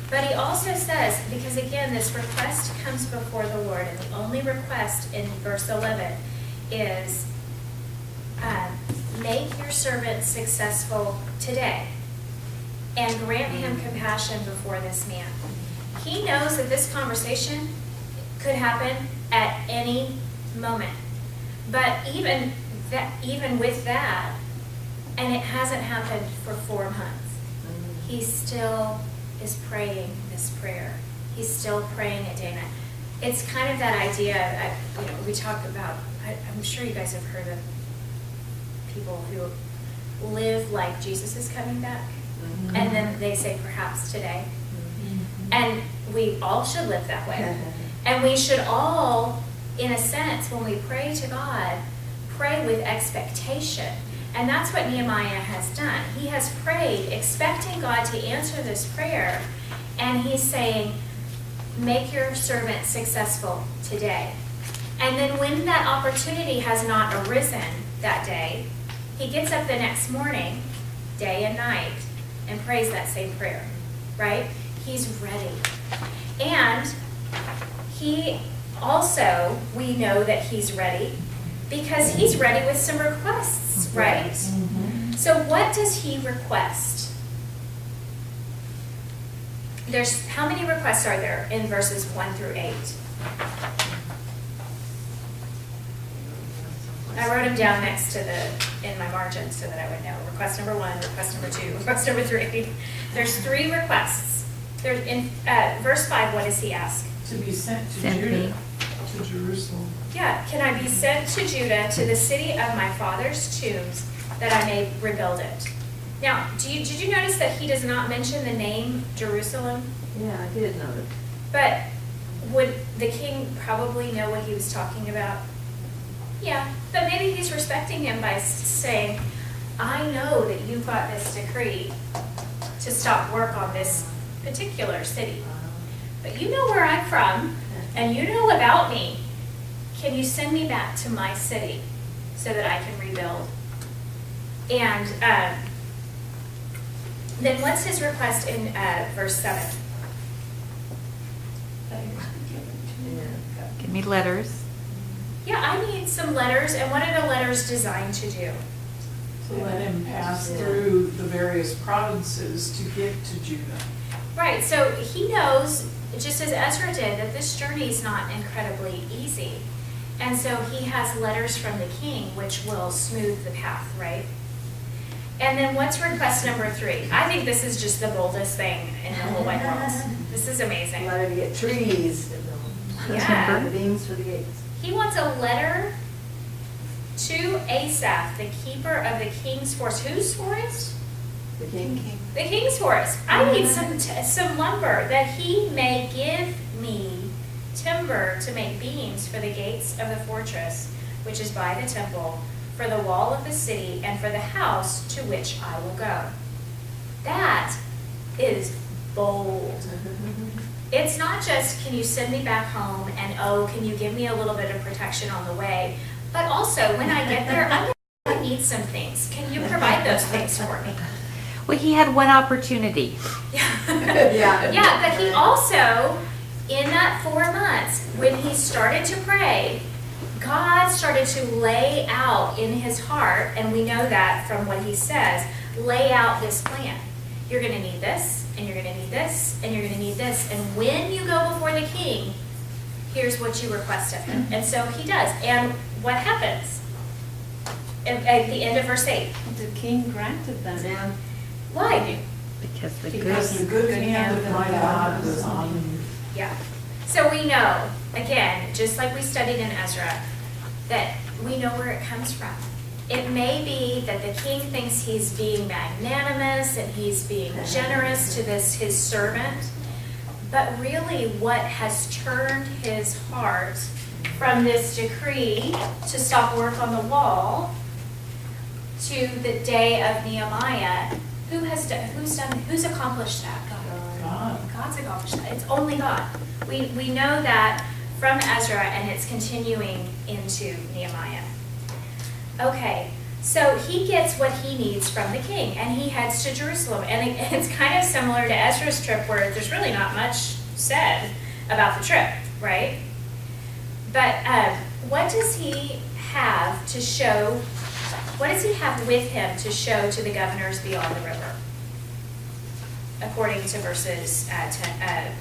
But he also says, because again, this request comes before the Lord, and the only request in verse 11 is, make your servant successful today and grant him compassion before this man. He knows that this conversation could happen at any moment. But even with that, and it hasn't happened for 4 months, he still is praying this prayer. He's still praying it day and night. It's kind of that idea, we talk about, I'm sure you guys have heard of people who live like Jesus is coming back. And then they say perhaps today. And we all should live that way. And we should all, in a sense, when we pray to God, pray with expectation. And that's what Nehemiah has done. He has prayed expecting God to answer this prayer. And he's saying, make your servant successful today. And then when that opportunity has not arisen that day, he gets up the next morning, day and night, and prays that same prayer, right? He's ready. And he also, we know that he's ready because he's ready with some requests, right? So what does he request? How many requests are there in verses 1 through 8? I wrote them down next to in my margin so that I would know. Request number 1, request number 2, request number 3. There's 3 requests. There's in verse 5, what does he ask? To be sent to Sent Judah, me. to Jerusalem. Yeah, can I be sent to Judah, to the city of my father's tombs, that I may rebuild it? Now, did you notice that he does not mention the name Jerusalem? Yeah, I did notice. But would the king probably know what he was talking about? Yeah, but maybe he's respecting him by saying, I know that you got this decree to stop work on this particular city. But you know where I'm from, and you know about me. Can you send me back to my city so that I can rebuild? And then what's his request in verse 7? Give me letters. Yeah, I need some letters, and what are the letters designed to do? To let him pass through the various provinces to get to Judah. Right, so he knows, just as Ezra did, that this journey is not incredibly easy. And so he has letters from the king, which will smooth the path, right? And then what's request number 3? I think this is just the boldest thing in the whole wide world. This is amazing. Letter to get trees. Yeah. The beams for the gates. He wants a letter to Asaph, the keeper of the king's forest. Whose forest? The king. The king's forest. I need some lumber that he may give me timber to make beams for the gates of the fortress, which is by the temple, for the wall of the city, and for the house to which I will go. That is bold. It's not just, can you send me back home, and oh, can you give me a little bit of protection on the way, but also when I get there, I'm going to need some things. Can you provide those things for me? Well, he had one opportunity. Yeah. Yeah, but he also, in that 4 months, when he started to pray, God started to lay out in his heart, and we know that from what he says, lay out this plan. You're going to need this, and you're going to need this, and you're going to need this. And when you go before the king, here's what you request of him. And so he does. And what happens? At the end of verse 8. The king granted them. Yeah. Why? Because the Because the good hand of my God was on him. Yeah. So we know, again, just like we studied in Ezra, that we know where it comes from. It may be that the king thinks he's being magnanimous and he's being generous to his servant, but really what has turned his heart from this decree to stop work on the wall to the day of Nehemiah, who's accomplished that? God. God's accomplished that. It's only God. We know that from Ezra, and it's continuing into Nehemiah. Okay, so he gets what he needs from the king, and he heads to Jerusalem. And it's kind of similar to Ezra's trip, where there's really not much said about the trip, right? But what does he have to show? What does he have with him to show to the governors beyond the river? According to verses 9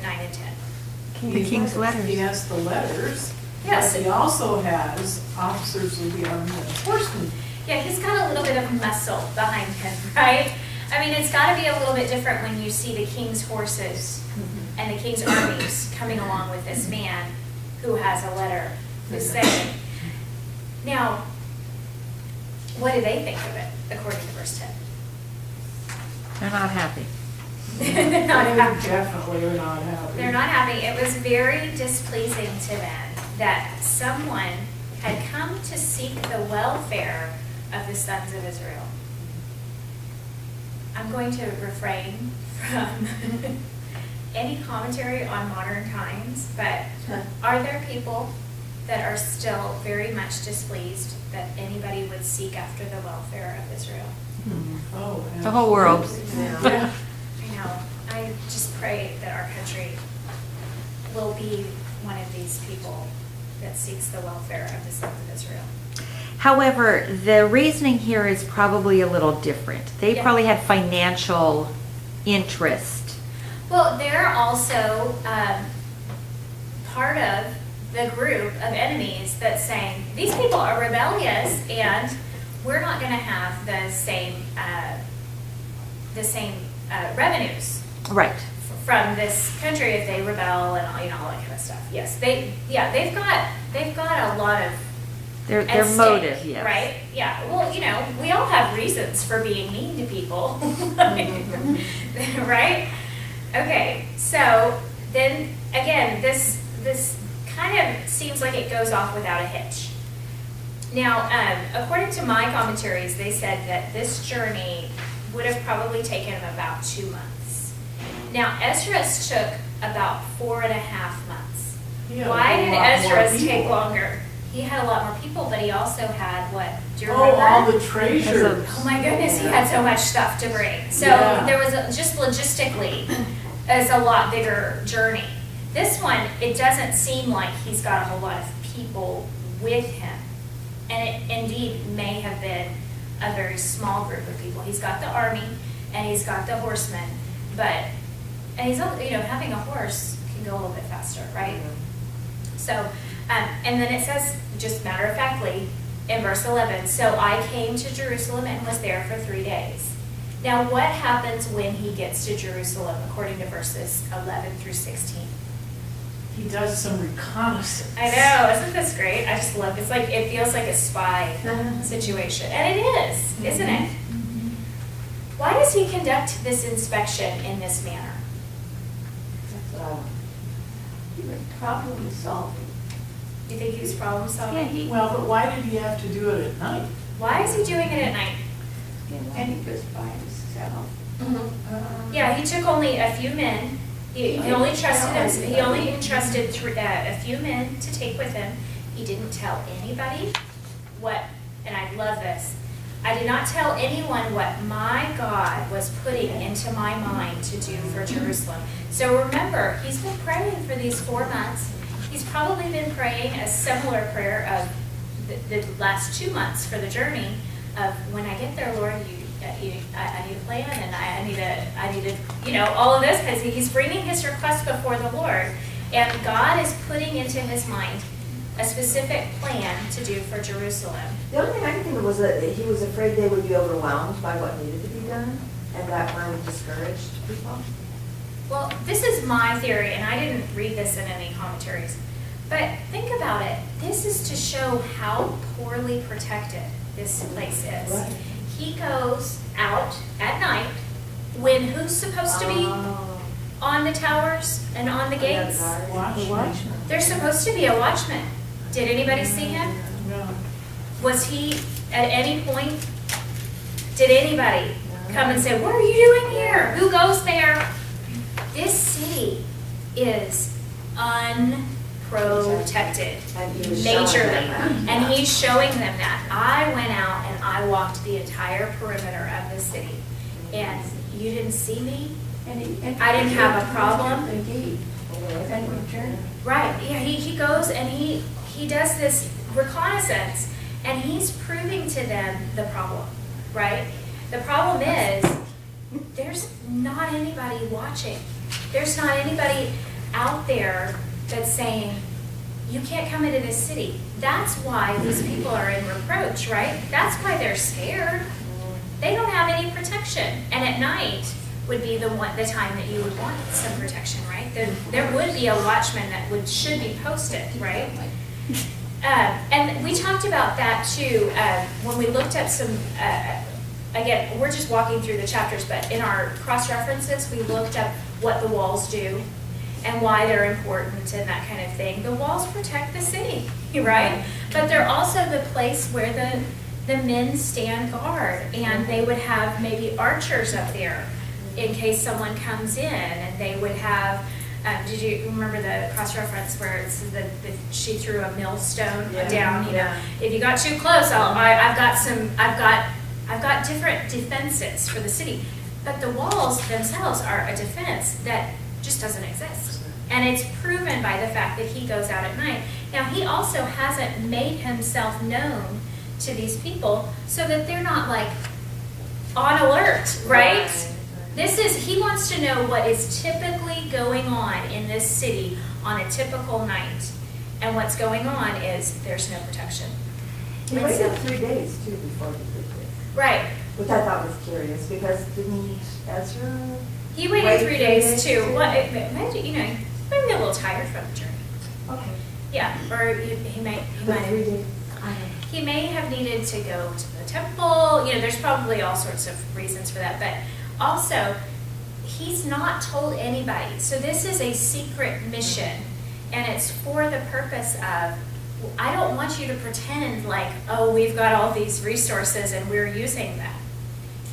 and 10. The king's letters. He has the letters. Yes. But he also has officers of the army and horsemen. Yeah, he's got a little bit of muscle behind him, right? I mean, it's got to be a little bit different when you see the king's horses and the king's armies coming along with this man who has a letter to say. Now, what do they think of it, according to verse 10? They're not happy. They're not They happy. definitely are not happy. They're not happy. It was very displeasing to them that someone had come to seek the welfare of the sons of Israel. I'm going to refrain from any commentary on modern times, but are there people that are still very much displeased that anybody would seek after the welfare of Israel. Oh, The whole world. Yeah. I know. I just pray that our country will be one of these people that seeks the welfare of the sons of Israel. However, the reasoning here is probably a little different. They Yeah. probably had financial interest. Well, they're also part of the group of enemies that's saying, these people are rebellious and we're not going to have the same revenues Right. from this country if they rebel and all that kind of stuff. Yes, they've got a lot of Their at stake, motive, yes. right? Yeah. Well, we all have reasons for being mean to people, right? Okay. So then again, this kind of seems like it goes off without a hitch. Now, according to my commentaries, they said that this journey would have probably taken him about 2 months. Now, Ezra's took about 4.5 months. He had a Why did lot more Ezra's take people. longer? He had a lot more people, but he also had what? Do you Oh, remember? all the treasures. Oh my goodness, he had so much stuff to bring. So Yeah. there was just logistically, it's a lot bigger journey. This one, it doesn't seem like he's got a whole lot of people with him. And it indeed may have been a very small group of people. He's got the army and he's got the horsemen, and he's, having a horse can go a little bit faster, right? So, and then it says, just matter of factly, in verse 11, so I came to Jerusalem and was there for 3 days. Now, what happens when he gets to Jerusalem, according to verses 11 through 16? He does some reconnaissance. I know, isn't this great? I just love it. It's like, it feels like a spy situation. And it is, isn't it? Why does he conduct this inspection in this manner? That's what I want. He was problem solving. Do you think he was problem solving? Yeah, he, Well, but why did he have to do it at night? Why is he doing it at night? And he was by himself. Yeah, he took only a few men. He only entrusted a few men to take with him. He didn't tell anybody what, and I love this. I did not tell anyone what my God was putting into my mind to do for Jerusalem. So remember, he's been praying for these 4 months. He's probably been praying a similar prayer of the last 2 months for the journey of when I get there, Lord, I need a plan and I need to, all of this, because he's bringing his request before the Lord, and God is putting into his mind a specific plan to do for Jerusalem. The only thing I can think of was that he was afraid they would be overwhelmed by what needed to be done, and that might have discouraged people. Well, this is my theory, and I didn't read this in any commentaries, but think about it. This is to show how poorly protected this place is. Right. He goes out at night when who's supposed to be Oh. on the towers and on the gates? Watchman. There's supposed to be a watchman. Did anybody see him? No. Was he at any point, did anybody come and say, what are you doing here? Who goes there? This city is unprotected, And he was showing majorly. them that. And he's showing them that. I went out and I walked the entire perimeter of the city. And you didn't see me? And I didn't have a problem. The gate and returned. Right, yeah, he goes and he does this reconnaissance, and he's proving to them the problem, right? The problem is, there's not anybody watching. There's not anybody out there that's saying, you can't come into this city. That's why these people are in reproach, right? That's why they're scared. They don't have any protection. And at night would be the time that you would want some protection, right? There would be a watchman that should be posted, right? And we talked about that too when we looked up some, again, we're just walking through the chapters, but in our cross-references, we looked up what the walls do and why they're important and that kind of thing. The walls protect the city, right? But they're also the place where the men stand guard, and they would have maybe archers up there in case someone comes in, and they would have did you remember the cross-reference where it's she threw a millstone Yeah. down, Yeah. if you got too close, I've got different defenses for the city. But the walls themselves are a defense that just doesn't exist. And it's proven by the fact that he goes out at night. Now, he also hasn't made himself known to these people so that they're not like on alert, right? He wants to know what is typically going on in this city on a typical night. And what's going on is there's no protection. He And waited so- 3 days too before he did this, Right. which I thought was curious because didn't Ezra? He waited Wait 3 days too. too? Well, imagine, maybe a little tired from the journey. Okay. Yeah, or he might But 3 have, days. he may have needed to go to the temple. There's probably all sorts of reasons for that. But also, he's not told anybody. So this is a secret mission, and it's for the purpose of, I don't want you to pretend like, oh, we've got all these resources and we're using them.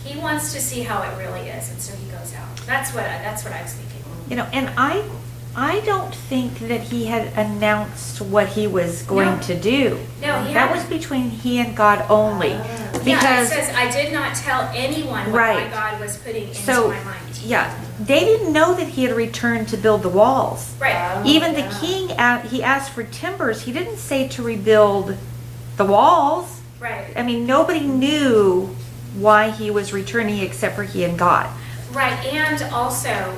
He wants to see how it really is, and so he goes out. That's what I was thinking. And I don't think that he had announced what he was going No. to do. No, he That was hadn't. between he and God only. Yeah, it Because, says, I did not tell anyone what Right. my God was putting into so, my mind. yeah, they didn't know that he had returned to build the walls. Right. Even the yeah. king, he asked for timbers. He didn't say to rebuild the walls. Right. I mean, nobody knew why he was returning except for he and God. Right. And also,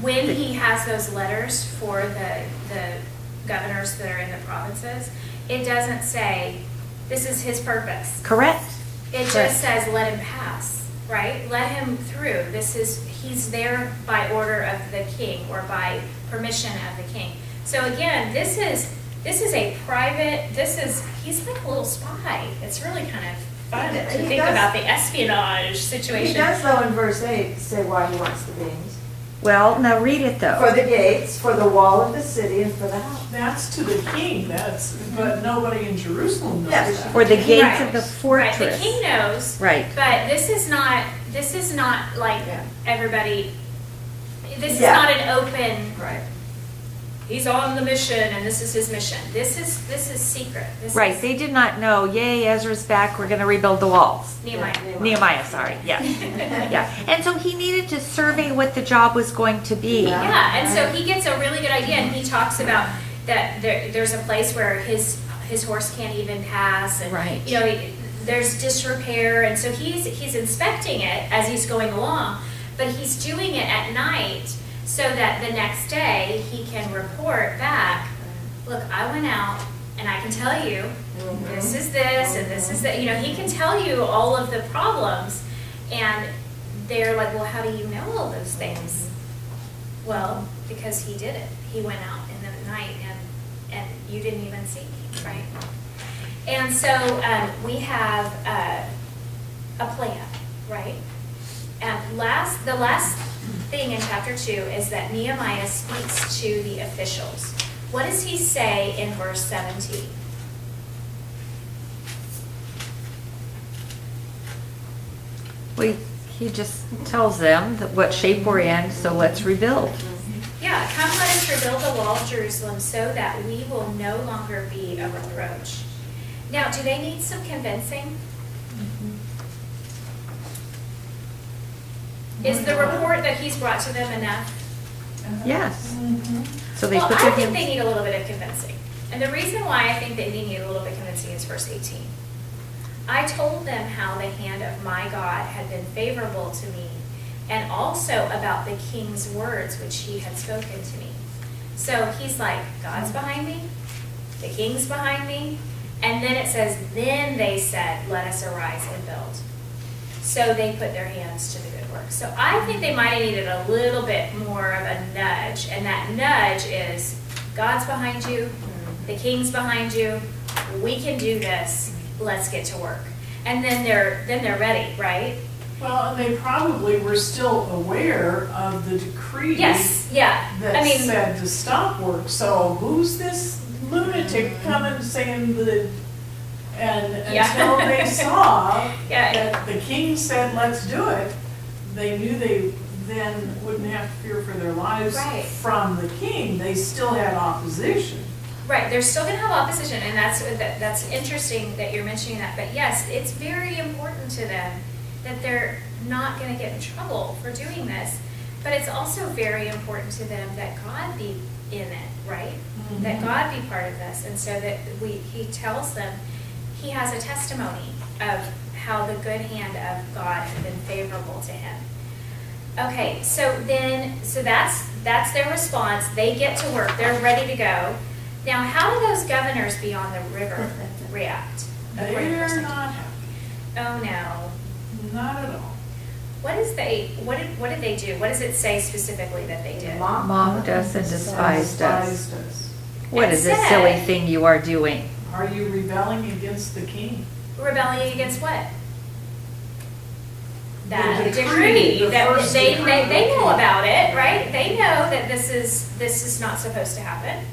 when he has those letters for the governors that are in the provinces, it doesn't say, this is his purpose. Correct? It Correct. just says, let him pass, right? Let him through. He's there by order of the king or by permission of the king. So again, this is a private, he's like a little spy. It's really kind of fun to He think does- about the espionage He situation. does though in verse 8 say why he wants the beams. Well, now read it For though. the gates, for the wall of the city, and for the house. That's to the king, but nobody in Jerusalem knows Yeah, that. For the gates Right. of the Right, fortress. the king knows. Right. But this is not like Yeah. everybody, this is Yeah. not an open, Right. he's on the mission and this is his mission. This is secret. This Right, is they did not know, yay, Ezra's back, we're gonna rebuild the walls. Nehemiah. Nehemiah, sorry, yeah, yeah. And so he needed to survey what the job was going to be. Yeah. Yeah, and so he gets a really good idea, and he talks about that there's a place where his horse can't even pass, and Right. there's disrepair, and so he's inspecting it as he's going along, but he's doing it at night so that the next day he can report back, look, I went out and I can tell you this is this and this is that. He can tell you all of the problems, and they're like, well, how do you know all those things? Well, because he did it. He went out in the night and you didn't even see me, right? And so we have a plan, right? And the last thing in chapter 2 is that Nehemiah speaks to the officials. What does he say in verse 17? Well, he just tells them that what shape we're in, so let's rebuild. Yeah, come let us rebuild the wall of Jerusalem so that we will no longer be a reproach. Now, do they need some convincing? Is the report that he's brought to them enough? Yes. So they Well, put I their think they hands. need a little bit of convincing. And the reason why I think they need a little bit of convincing is verse 18. I told them how the hand of my God had been favorable to me, and also about the king's words which he had spoken to me. So he's like, God's behind me, the king's behind me, and then it says, then they said, let us arise and build. So they put their hands to the good work. So I think they might have needed a little bit more of a nudge, and that nudge is, God's behind you, the king's behind you, we can do this, let's get to work. And then they're ready, right? Well, and they probably were still aware of the decree Yes, yeah. that I mean, said to stop work. So who's this lunatic coming saying and Yeah. until they saw Yeah. that the king said, let's do it, they knew then wouldn't have to fear for their lives Right. from the king. They still had opposition. Right, they're still gonna have opposition, and that's interesting that you're mentioning that, but yes, it's very important to them that they're not gonna get in trouble for doing this, but it's also very important to them that God be in it, right? That God be part of this, and so that he tells them, he has a testimony of how the good hand of God had been favorable to him. Okay, so that's their response. They get to work. They're ready to go. Now, how do those governors beyond the river react? according to verse They're 19? not happy. Oh no. Not at all. What did they do? What does it say specifically that they did? Mocked us and despised us. Despised us. What And is this said- silly thing you are doing? Are you rebelling against the king? Rebelling against what? The That decree, decree, the that first they decree. know about it, right? They know that this is not supposed to happen.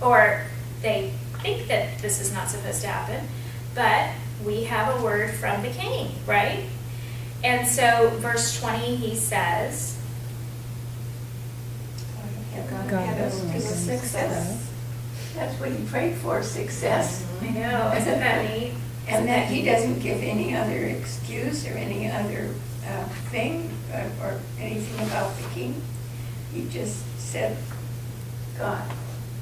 Or they think that this is not supposed to happen, but we have a word from the king, right? And so verse 20, he says, God had us to a success. That's what he prayed for, success. I know, isn't that neat? And that he doesn't give any other excuse or any other thing or anything about the king. He just said, God.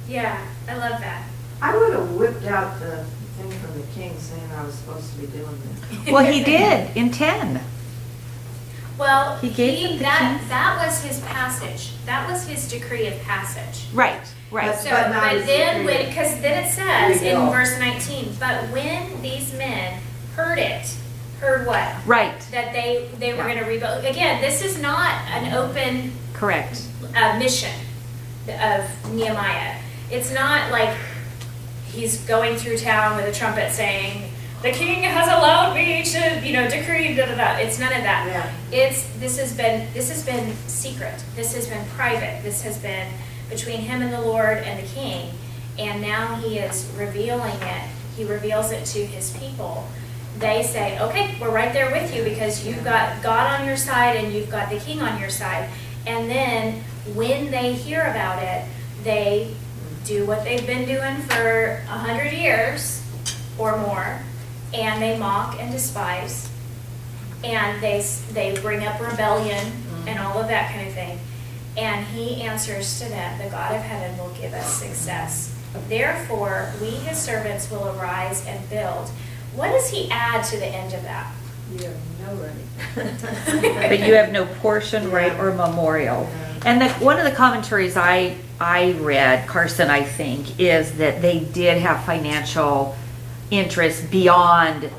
Yeah, I love that. I would have whipped out the thing from the king saying I was supposed to be doing this. Well, he did in 10. Well, He gave them the king's- that was his passage. That was his decree of passage. Right, right. So, But not but his then, decree. because then it says There you in go. verse 19, but when these men heard what? Right, That they were Yeah. going to rebuild. Again, this is not an open correct. mission of Nehemiah. It's not like he's going through town with a trumpet saying, the king has allowed me to, decree, da, da, da. It's none of that. Yeah. This has been secret. This has been private. This has been between him and the Lord and the king. And now he is revealing it. He reveals it to his people. They say, okay, we're right there with you because you've got God on your side and you've got the king on your side. And then when they hear about it, they do what they've been doing for 100 years or more, and they mock and despise, and they bring up rebellion and all of that kind of thing. And he answers to them, the God of heaven will give us success. Therefore, we his servants will arise and build. What does he add to the end of that? You have no right. But you have no portion, right, or memorial. And one of the commentaries I read, Carson, I think, is that they did have financial interest beyond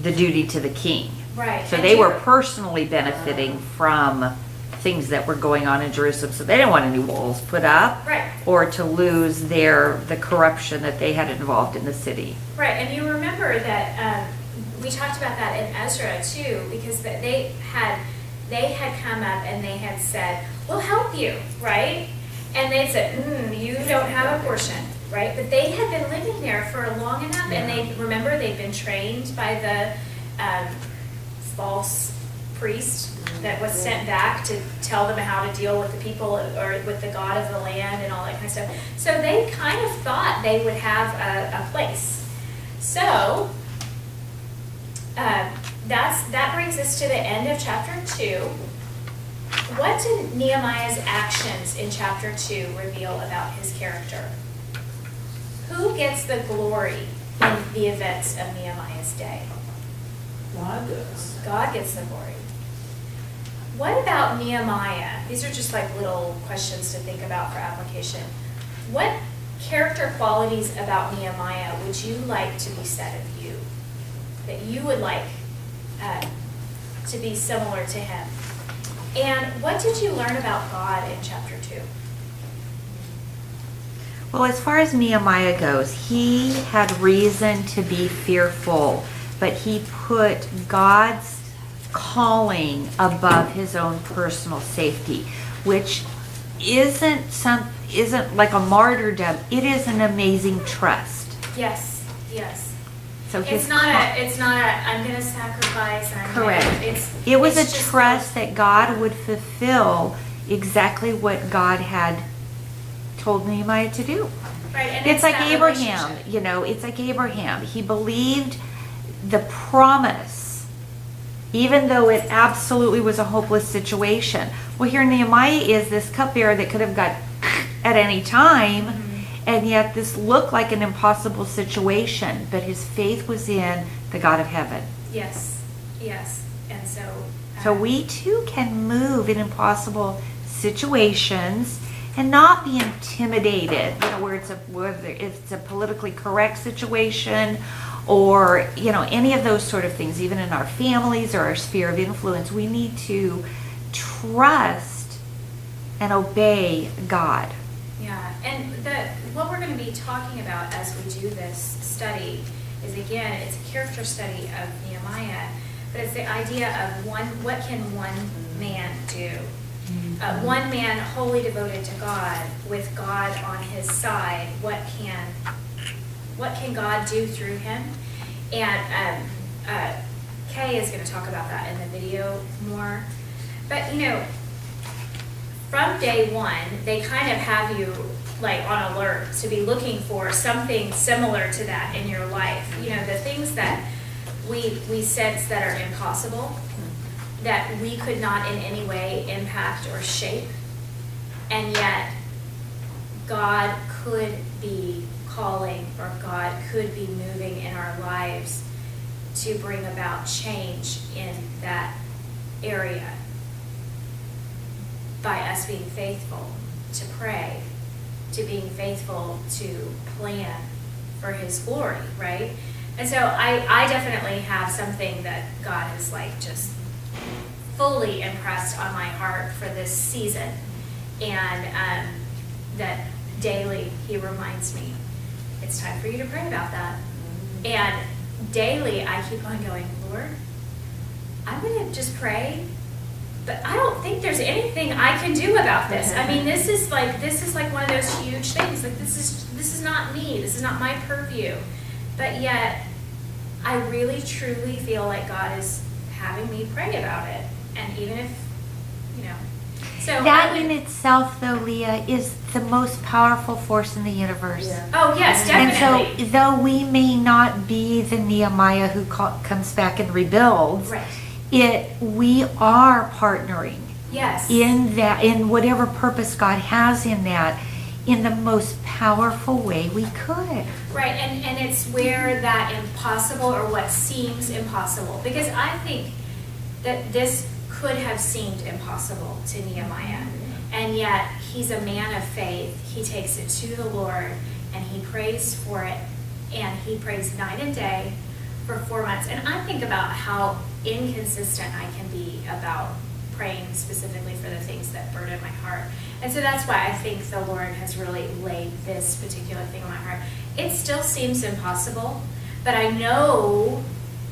the duty to the king. Right. So and they you- were personally benefiting from things that were going on in Jerusalem. So they didn't want any walls put up. Right. Or to lose the corruption that they had involved in the city. Right, and you remember that we talked about that in Ezra too, because they had come up and they had said, "We'll help you," right? And they said, "You don't have a portion," right? But they had been living there for long enough, and they'd been trained by the false priest that was sent back to tell them how to deal with the people or with the God of the land and all that kind of stuff. So they kind of thought they would have a place. So that brings us to the end of chapter 2. What did Nehemiah's actions in chapter 2 reveal about his character? Who gets the glory in the events of Nehemiah's day? God does. God gets the glory. What about Nehemiah? These are just like little questions to think about for application. What character qualities about Nehemiah would you like to be said of you? That you would like to be similar to him? And what did you learn about God in chapter 2? Well, as far as Nehemiah goes, he had reason to be fearful, but he put God's calling above his own personal safety, which isn't like a martyrdom. It is an amazing trust. Yes, yes. So his It's not I'm gonna sacrifice, and I'm Correct. gonna, It was a it's just trust that God would fulfill exactly what God had told Nehemiah to do. right, and It's like that Abraham, relationship. you know, it's like Abraham. He believed the promise, even though it absolutely was a hopeless situation. Well, here Nehemiah is this cupbearer that could have got at any time, and yet this looked like an impossible situation, but his faith was in the God of heaven. Yes, and so. So we too can move in impossible situations and not be intimidated, you know, whether it's a politically correct situation or, you know, any of those sort of things, even in our families or our sphere of influence. We need to trust and obey God. Yeah, and what we're going to be talking about as we do this study is, again, it's a character study of Nehemiah, but it's the idea of what can one man do? One man wholly devoted to God, with God on his side. What can God do through him? And Kay is going to talk about that in the video more. But you know, from day one, they kind of have you like on alert to be looking for something similar to that in your life. You know, the things that we sense that are impossible, that we could not in any way impact or shape, and yet God could be calling, or God could be moving in our lives to bring about change in that area by us being faithful to pray, to being faithful to plan for his glory, right? And so I definitely have something that God has like just fully impressed on my heart for this season, and that daily he reminds me, it's time for you to pray about that. And daily I keep on going, Lord, I'm going to just pray, but I don't think there's anything I can do about this. I mean, this is like one of those huge things. Like this is not me. This is not my purview. But yet, I really truly feel like God is having me pray about it. And even if, you know, so That in itself, though, Leah, is the most powerful force in the universe. Yeah. oh yes, definitely. And so, though we may not be the Nehemiah who comes back and rebuilds, Right. we are partnering Yes. in whatever purpose God has in that, in the most powerful way we could. Right, and it's where that impossible, or what seems impossible, because I think that this could have seemed impossible to Nehemiah, and yet he's a man of faith. He takes it to the Lord, and he prays for it, and he prays night and day for 4 months. And I think about how inconsistent I can be about praying specifically for the things that burden my heart. And so that's why I think the Lord has really laid this particular thing on my heart. It still seems impossible, but I know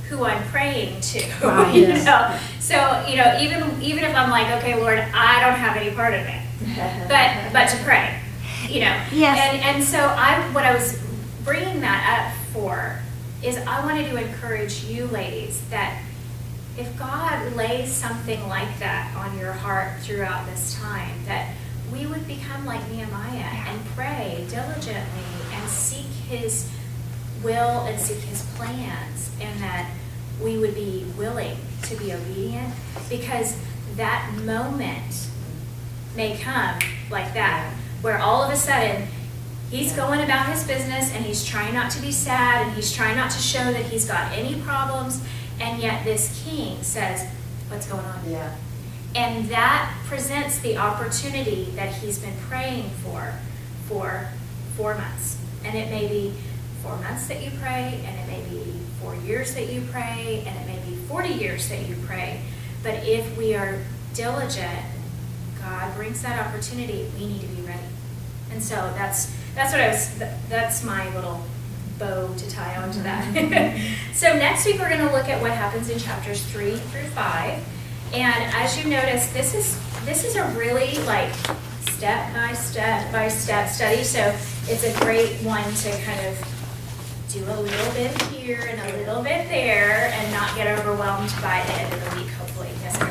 who I'm praying to. Right. You know? So, you know, even if I'm like, okay, Lord, I don't have any part of it, but to pray, you know. Yes. And so what I was bringing that up for is I wanted to encourage you ladies that if God lays something like that on your heart throughout this time, that we would become like Nehemiah and pray diligently and seek his will and seek his plans, and that we would be willing to be obedient, because that moment may come like that, where all of a sudden he's going about his business and he's trying not to be sad and he's trying not to show that he's got any problems, and yet this king says, what's going on? Yeah. And that presents the opportunity that he's been praying for 4 months. And it may be 4 months that you pray, and it may be 4 years that you pray, and it may be 40 years that you pray. But if we are diligent, God brings that opportunity. We need to be ready. And so that's my little bow to tie onto that. So next week we're going to look at what happens in chapters 3 through 5. And as you notice, this is a really like step by step study. So it's a great one to kind of do a little bit here and a little bit there and not get overwhelmed by the end of the week, hopefully. Yes, sir.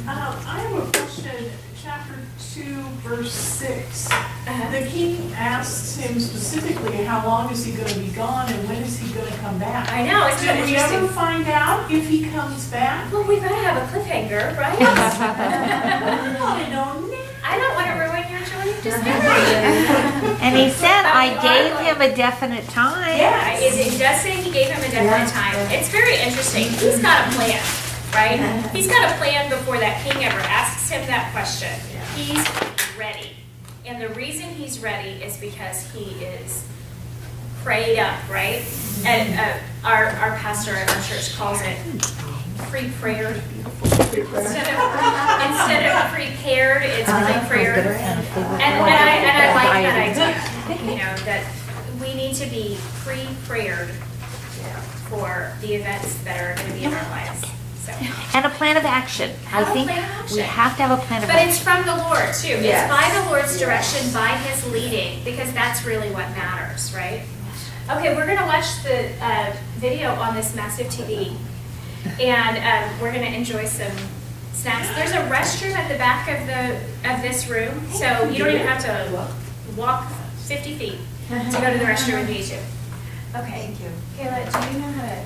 I have a question, chapter 2, verse 6. Uh-huh. The king asks him specifically, how long is he going to be gone and when is he going to come back? I know, it's kind Did of we ever interesting. find out if he comes back? Well, we've got to have a cliffhanger, right? I want to know now. I don't want to ruin your joy of discovery. And he said, I gave him a definite time. Yeah, it does say he gave him a definite time. It's very interesting. He's got a plan, right? He's got a plan before that king ever asks him that question. He's ready. And the reason he's ready is because he is prayed up, right? And our pastor at our church calls it pre-prayered. Instead of prepared, it's pre-prayered. And I like that idea, you know, that we need to be pre-prayered for the events that are going to be in our lives. So. And a plan of action. I Have a think plan of action. we have to have a plan of But it's action. from the Lord too. Yes. It's by the Lord's direction, by His leading, because that's really what matters, right? Okay, we're going to watch the video on this massive TV, and we're going to enjoy some snacks. There's a restroom at the back of this room, so you don't even have to walk 50 feet to go to the restroom if you need to. Okay. Thank you. Kayla, do you know how to?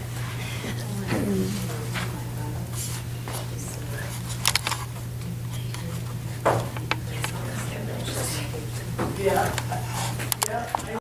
Yeah.